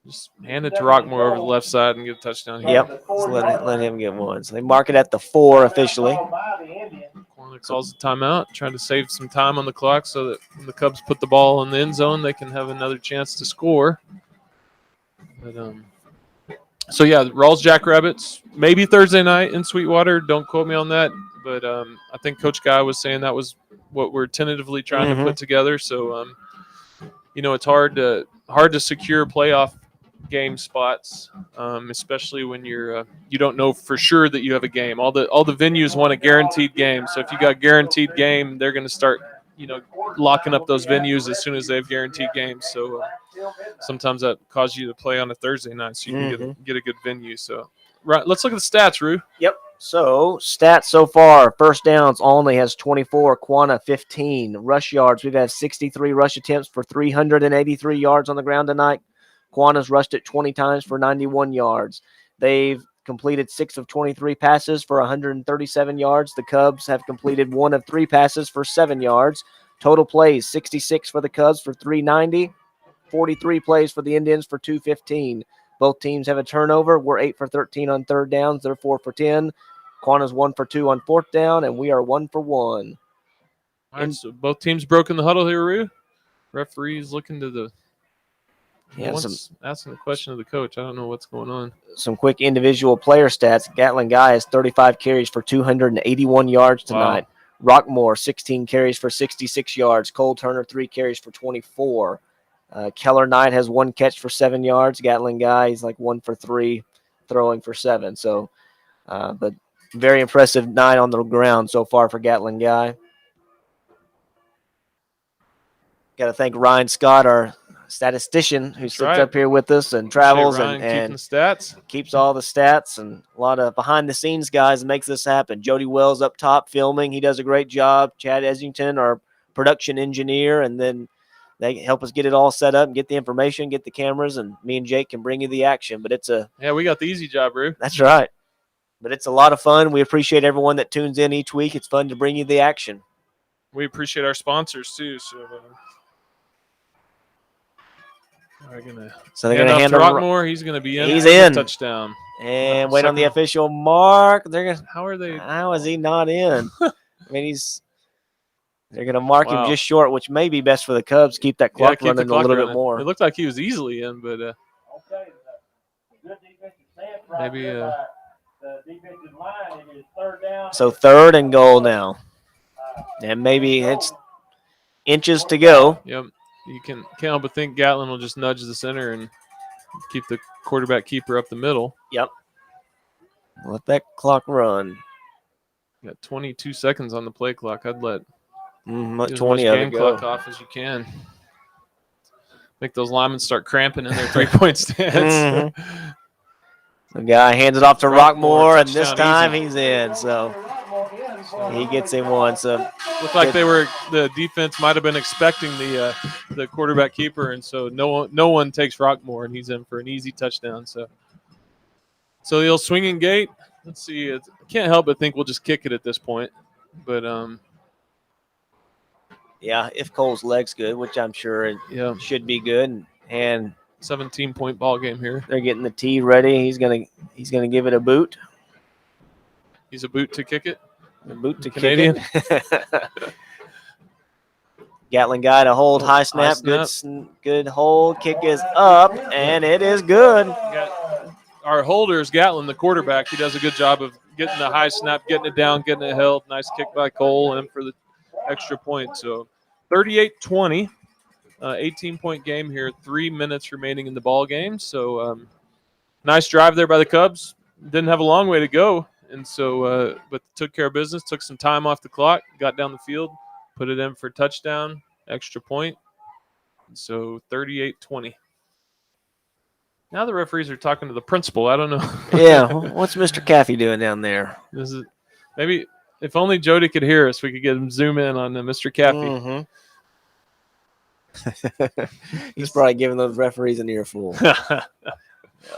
Just hand it to Rockmore over the left side and get a touchdown here. Yep. Just let him get one. So they mark it at the 4 officially. Corner calls the timeout, trying to save some time on the clock so that when the Cubs put the ball in the end zone, they can have another chance to score. But so yeah, Rawls Jackrabbits, maybe Thursday night in Sweetwater. Don't quote me on that, but I think Coach Guy was saying that was what we're tentatively trying to put together. So it's hard to secure playoff game spots, especially when you don't know for sure that you have a game. All the venues want a guaranteed game. So if you got guaranteed game, they're going to start locking up those venues as soon as they have guaranteed games. So sometimes that causes you to play on a Thursday night so you can get a good venue. So right, let's look at the stats, Rue. Yep. So stats so far: first downs, Olney has 24, Quahah 15. Rush yards, we've had 63 rush attempts for 383 yards on the ground tonight. Quahah's rushed it 20 times for 91 yards. They've completed 6 of 23 passes for 137 yards. The Cubs have completed 1 of 3 passes for 7 yards. Total plays, 66 for the Cubs for 390, 43 plays for the Indians for 215. Both teams have a turnover. We're 8 for 13 on third downs. They're 4 for 10. Quahah's 1 for 2 on fourth down, and we are 1 for 1. All right, so both teams broke in the huddle here, Rue. Referees looking to the asking the question of the coach. I don't know what's going on. Some quick individual player stats. Gatlin Guy has 35 carries for 281 yards tonight. Wow. Rockmore, 16 carries for 66 yards. Cole Turner, 3 carries for 24. Keller Knight has 1 catch for 7 yards. Gatlin Guy, he's like 1 for 3, throwing for 7. So, but very impressive night on the ground so far for Gatlin Guy. Got to thank Ryan Scott, our statistician, who sits up here with us and travels and keeps all the stats, and a lot of behind-the-scenes guys makes this happen. Jody Wells up top filming. He does a great job. Chad Essington, our production engineer, and then they help us get it all set up and get the information, get the cameras, and me and Jake can bring you the action. But we got the easy job, Rue. That's right. But it's a lot of fun. We appreciate everyone that tunes in each week. It's fun to bring you the action. We appreciate our sponsors, too. So they're gonna hand off to Rockmore. He's gonna be in. He's in. Touchdown. And wait on the official mark. How is he not in? I mean, they're gonna mark him just short, which may be best for the Cubs. Keep that clock running a little bit more. It looked like he was easily in, but maybe. So 3rd and goal now, and maybe it's inches to go. Yep. You can't help but think Gatlin will just nudge the center and keep the quarterback keeper up the middle. Yep. Let that clock run. Got 22 seconds on the play clock. I'd let 20 of game clock off as you can. Make those linemen start cramping in their 3-point stance. The guy hands it off to Rockmore, and this time he's in. So he gets him one. So looked like the defense might have been expecting the quarterback keeper, and so no one takes Rockmore, and he's in for an easy touchdown. So the old swinging gate. Let's see. I can't help but think we'll just kick it at this point, but yeah, if Cole's leg's good, which I'm sure it should be good, and 17-point ball game here. They're getting the tee ready. He's gonna give it a boot. He's a boot to kick it. A boot to Canadian. Kick it. Gatlin Guy to hold, high snap. Good hold. Kick is up, and it is good. Our holder is Gatlin, the quarterback. He does a good job of getting the high snap, getting it down, getting it held. Nice kick by Cole and for the extra point. So 38-20, 18-point game here. 3 minutes remaining in the ball game. So nice drive there by the Cubs. Didn't have a long way to go, and so but took care of business. Took some time off the clock, got down the field, put it in for a touchdown, extra point. So 38-20. Now the referees are talking to the principal. I don't know. Yeah, what's Mr. Caffey doing down there? This is maybe if only Jody could hear us, we could get him zoom in on Mr. Caffey. Mm-hmm. He's probably giving those referees an earful.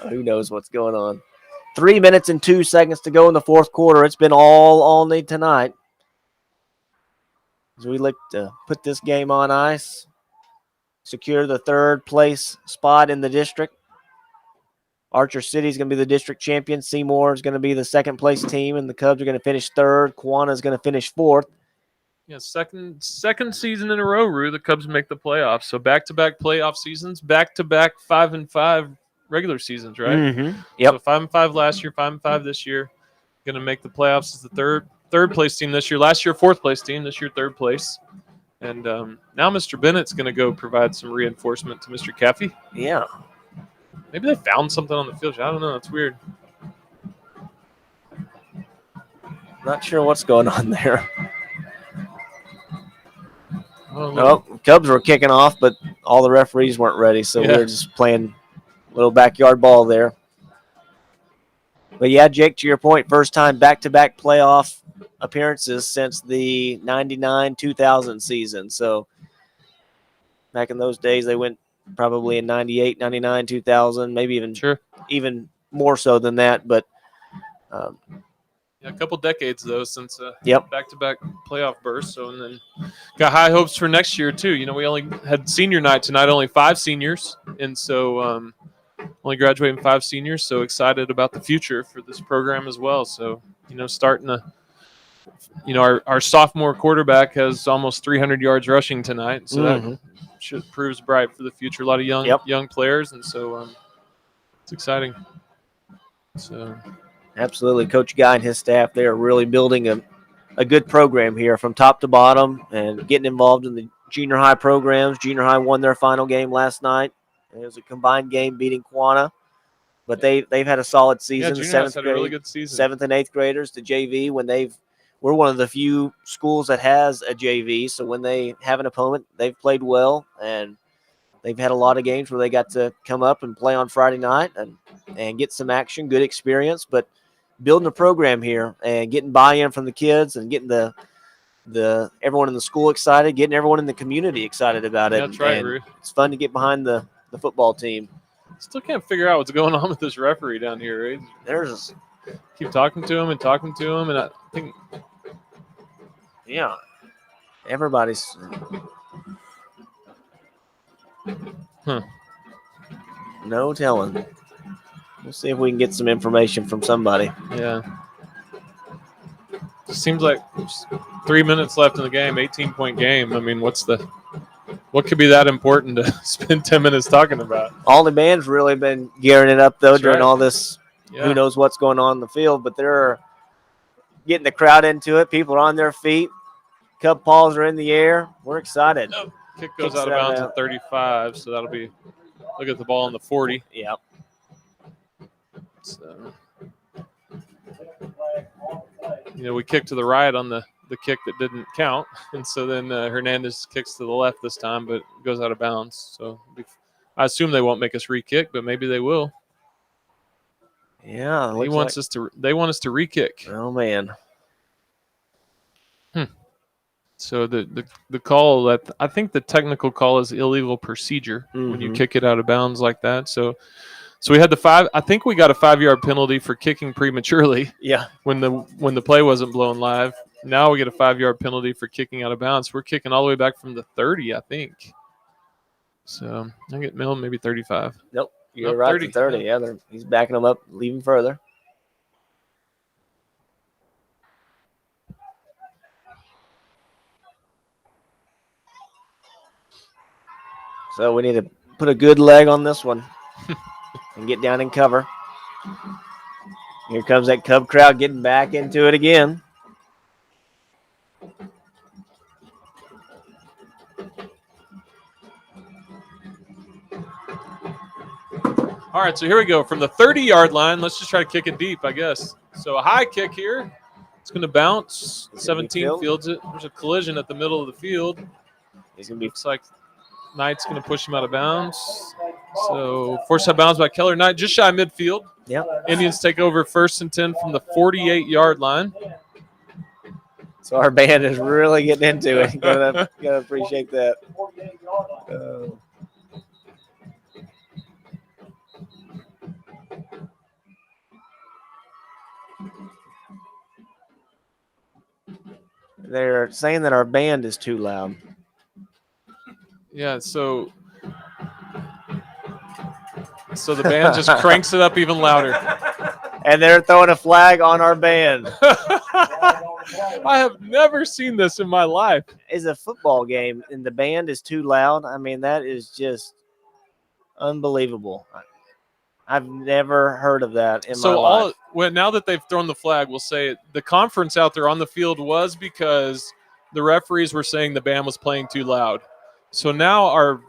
Who knows what's going on? 3 minutes and 2 seconds to go in the fourth quarter. It's been all Olney tonight. As we look to put this game on ice, secure the third place spot in the district. Archer City is going to be the district champion. Seymour is going to be the second place team, and the Cubs are going to finish third. Quahah is going to finish fourth. Yeah, second season in a row, Rue, the Cubs make the playoffs. So back-to-back playoff seasons, back-to-back 5-5 regular seasons, right? Mm-hmm. Yep. So 5-5 last year, 5-5 this year. Going to make the playoffs as the third place team this year. Last year, fourth place team. This year, third place. And now Mr. Bennett's going to go provide some reinforcement to Mr. Caffey. Yeah. Maybe they found something on the field. I don't know. It's weird. Not sure what's going on there. Well, Cubs were kicking off, but all the referees weren't ready, so we were just playing a little backyard ball there. But yeah, Jake, to your point, first time back-to-back playoff appearances since the 99-2000 season. So back in those days, they went probably in 98, 99, 2000, maybe even more so than that. But a couple decades, though, since yep. back-to-back playoff bursts. So, and then got high hopes for next year, too. You know, we only had senior night tonight, only 5 seniors. And so only graduating 5 seniors. So excited about the future for this program as well. So, you know, starting to, you know, our sophomore quarterback has almost 300 yards rushing tonight. So that proves bright for the future. A lot of young players. And so it's exciting. So absolutely. Coach Guy and his staff, they are really building a good program here from top to bottom and getting involved in the junior high programs. Junior high won their final game last night. It was a combined game beating Quahah, but they've had a solid season. Yeah, junior high's had a really good season. 7th and 8th graders to JV when we're one of the few schools that has a JV. So when they have an opponent, they've played well, and they've had a lot of games where they got to come up and play on Friday night and get some action, good experience. But building a program here and getting buy-in from the kids and getting the everyone in the school excited, getting everyone in the community excited about it. That's right, and Ruth. It's fun to get behind the football team. Still can't figure out what's going on with this referee down here, right? Keep talking to him, and I think everybody's no telling. We'll see if we can get some information from somebody. Yeah. It seems like 3 minutes left in the game, 18-point game. I mean, what could be that important to spend 10 minutes talking about? All the band's really been gearing it up, though, during all this. Yeah. Who knows what's going on in the field, but they're getting the crowd into it. People are on their feet. Cub paws are in the air. We're excited. Oh, kick goes out of bounds at 35, so that'll be – look at the ball on the 40. Yep. So, you know, we kicked to the right on the kick that didn't count, and so then Hernandez kicks to the left this time, but goes out of bounds. So I assume they won't make us re-kick, but maybe they will. Yeah, they want us to re-kick. Oh man. So the call that I think the technical call is illegal procedure when you kick it out of bounds like that. So we had I think we got a 5-yard penalty for kicking prematurely. Yeah. When the play wasn't blown live. Now we get a 5-yard penalty for kicking out of bounds. We're kicking all the way back from the 30, I think. So I get Milne maybe 35. Nope. You're right. 30. Yeah, he's backing them up, leaving further. So we need to put a good leg on this one and get down and cover. Here comes that Cub crowd getting back into it again. All right, so here we go. From the 30-yard line, let's just try to kick it deep, I guess. So a high kick here. It's going to bounce. 17 fields it. There's a collision at the middle of the field. He's going to be. Looks like Knight's going to push him out of bounds. So forced out of bounds by Keller Knight, just shy of midfield. Yep. Indians take over 1st and 10 from the 48-yard line. So our band is really getting into it. Gotta appreciate that. They're saying that our band is too loud. Yeah, so the band just cranks it up even louder. And they're throwing a flag on our band. I have never seen this in my life. It's a football game, and the band is too loud. I mean, that is just unbelievable. I've never heard of that in my life. Now that they've thrown the flag, we'll say the conference out there on the field was because the referees were saying the band was playing too loud. So now our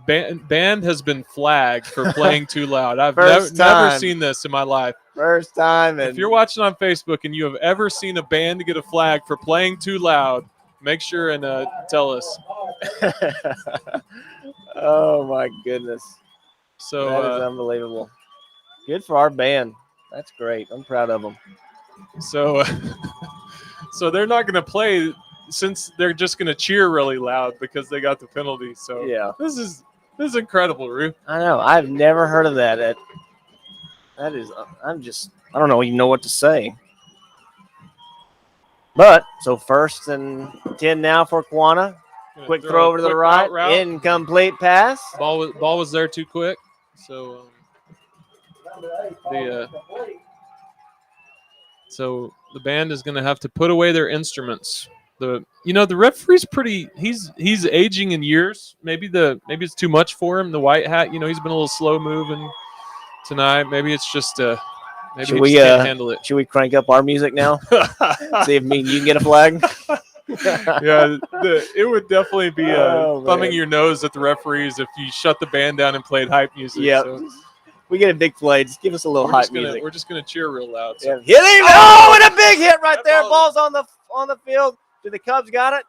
band has been flagged for playing too loud. I've never seen this in my life. First time. If you're watching on Facebook and you have ever seen a band get a flag for playing too loud, make sure and tell us. Oh, my goodness. So that is unbelievable. Good for our band. That's great. I'm proud of them. So they're not going to play since they're just going to cheer really loud because they got the penalty. So yeah, this is incredible, Rue. I know. I've never heard of that. That is. I don't even know what to say. But so 1st and 10 now for Quahah. Quick throw over to the right. Route. Incomplete pass. Ball was there too quick. So the band is going to have to put away their instruments. The referee's pretty. He's aging in years. Maybe it's too much for him. The white hat. He's been a little slow moving tonight. Maybe it's just maybe he just can't handle it. Should we crank up our music now? See if me and you can get a flag. Yeah, it would definitely be thumbing your nose at the referees if you shut the band down and played hype music. Yeah. So. We get a big play. Just give us a little hype music. We're just gonna cheer real loud. So. Yeah. Hit him! Oh, and a big hit right there. Ball's on the field. The Cubs got it.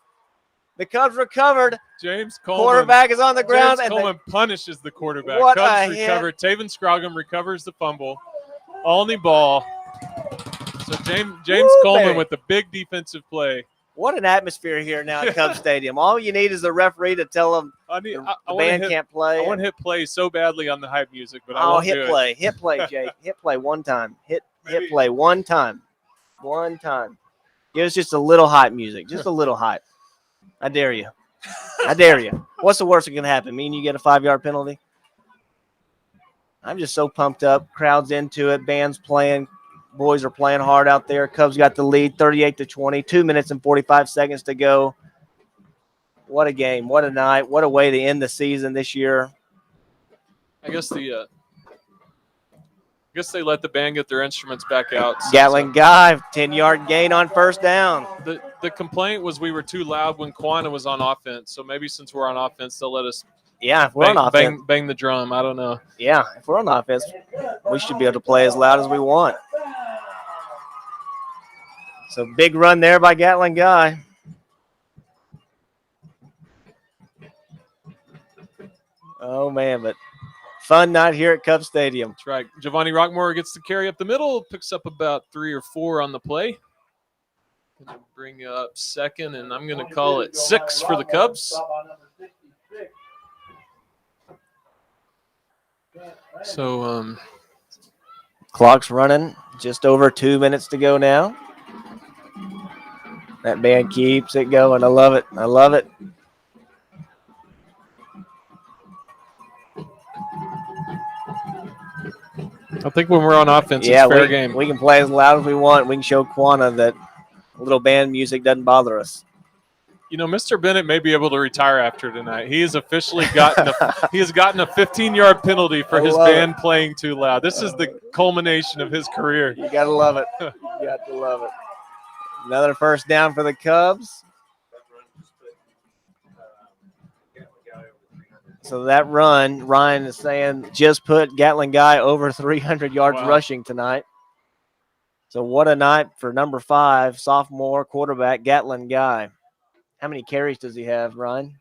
The Cubs recovered. James Coleman. Quarterback is on the ground. James Coleman punishes the quarterback. What Cubs a recover. hit. Taven Scroggum recovers the fumble. Olney ball. So James Coleman with the big defensive play. What an atmosphere here now at Cub Stadium. All you need is the referee to tell them the band can't play. I want to hit play so badly on the hype music, but I won't do it. Hit play, Jake. Hit play one time. Hit play one time. One time. Give us just a little hype music. Just a little hype. I dare you. I dare you. What's the worst that can happen? Me and you get a 5-yard penalty? I'm just so pumped up. Crowd's into it. Band's playing. Boys are playing hard out there. Cubs got the lead 38-20. 2 minutes and 45 seconds to go. What a game. What a night. What a way to end the season this year. I guess they let the band get their instruments back out. Gatling Guy, 10-yard gain on first down. The complaint was we were too loud when Quahah was on offense. So maybe since we're on offense, they'll let us if we're on offense. Bang the drum. I don't know. Yeah, if we're on offense, we should be able to play as loud as we want. So big run there by Gatling Guy. Oh, man, but fun night here at Cub Stadium. That's right. Giovanni Rockmore gets to carry up the middle, picks up about 3 or 4 on the play. Going to bring up second, and I'm going to call it 6 for the Cubs. So clock's running. Just over 2 minutes to go now. That band keeps it going. I love it. I love it. I think when we're on offense, it's fair game. We can play as loud as we want. We can show Quahah that little band music doesn't bother us. Mr. Bennett may be able to retire after tonight. He has officially gotten a 15-yard penalty for his band playing too loud. This is the culmination of his career. You got to love it. You got to love it. Another first down for the Cubs. So that run, Ryan is saying, just put Gatling Guy over 300 yards rushing tonight. So what a night for number 5, sophomore quarterback Gatling Guy. How many carries does he have, Ryan?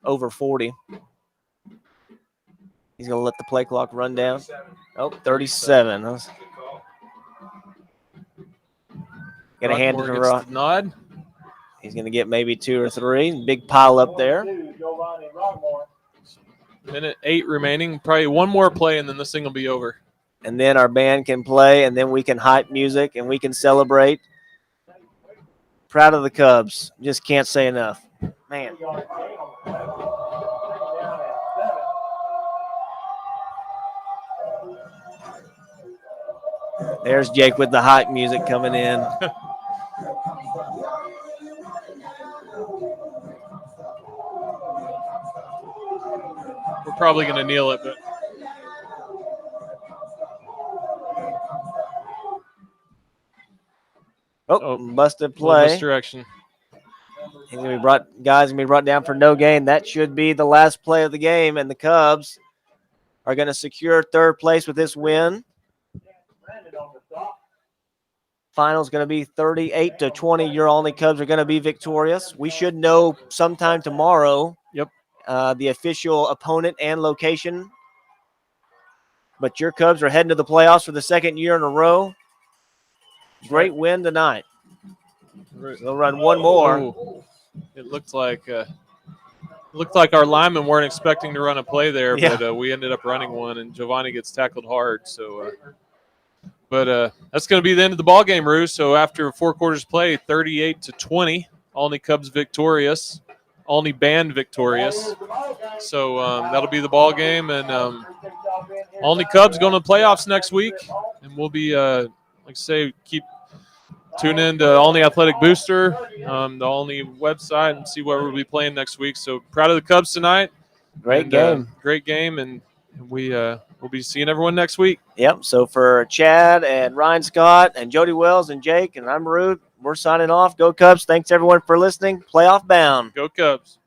Over 40. He's going to let the play clock run down. 37. Going to hand it to Ryan. Nod. He's going to get maybe 2 or 3. Big pile up there. Minute 8 remaining. Probably one more play, and then this thing will be over. And then our band can play, and then we can hype music, and we can celebrate. Proud of the Cubs. Just can't say enough. Man. There's Jake with the hype music coming in. We're probably going to kneel it, but. Busted play. Misdirection. He's going to be brought down for no gain. That should be the last play of the game, and the Cubs are going to secure 3rd place with this win. Final's going to be 38-20. Your Olney Cubs are going to be victorious. We should know sometime tomorrow. The official opponent and location. But your Cubs are heading to the playoffs for the 2nd year in a row. Great win tonight. They'll run one more. Ooh. It looked like our linemen weren't expecting to run a play there, but we ended up running one, and Giovanni gets tackled hard. So, but that's going to be the end of the ball game, Rue. So after 4 quarters play, 38-20, Olney Cubs victorious, Olney band victorious. So that'll be the ball game, and Olney Cubs going to the playoffs next week, and we'll be like I say, tune in to Olney Athletic Booster, the Olney website, and see what we'll be playing next week. So proud of the Cubs tonight. Great game, and we'll be seeing everyone next week. Yep. So for Chad and Ryan Scott and Jody Wells and Jake and I'm Rude, we're signing off. Go Cubs. Thanks everyone for listening. Playoff bound. Go Cubs.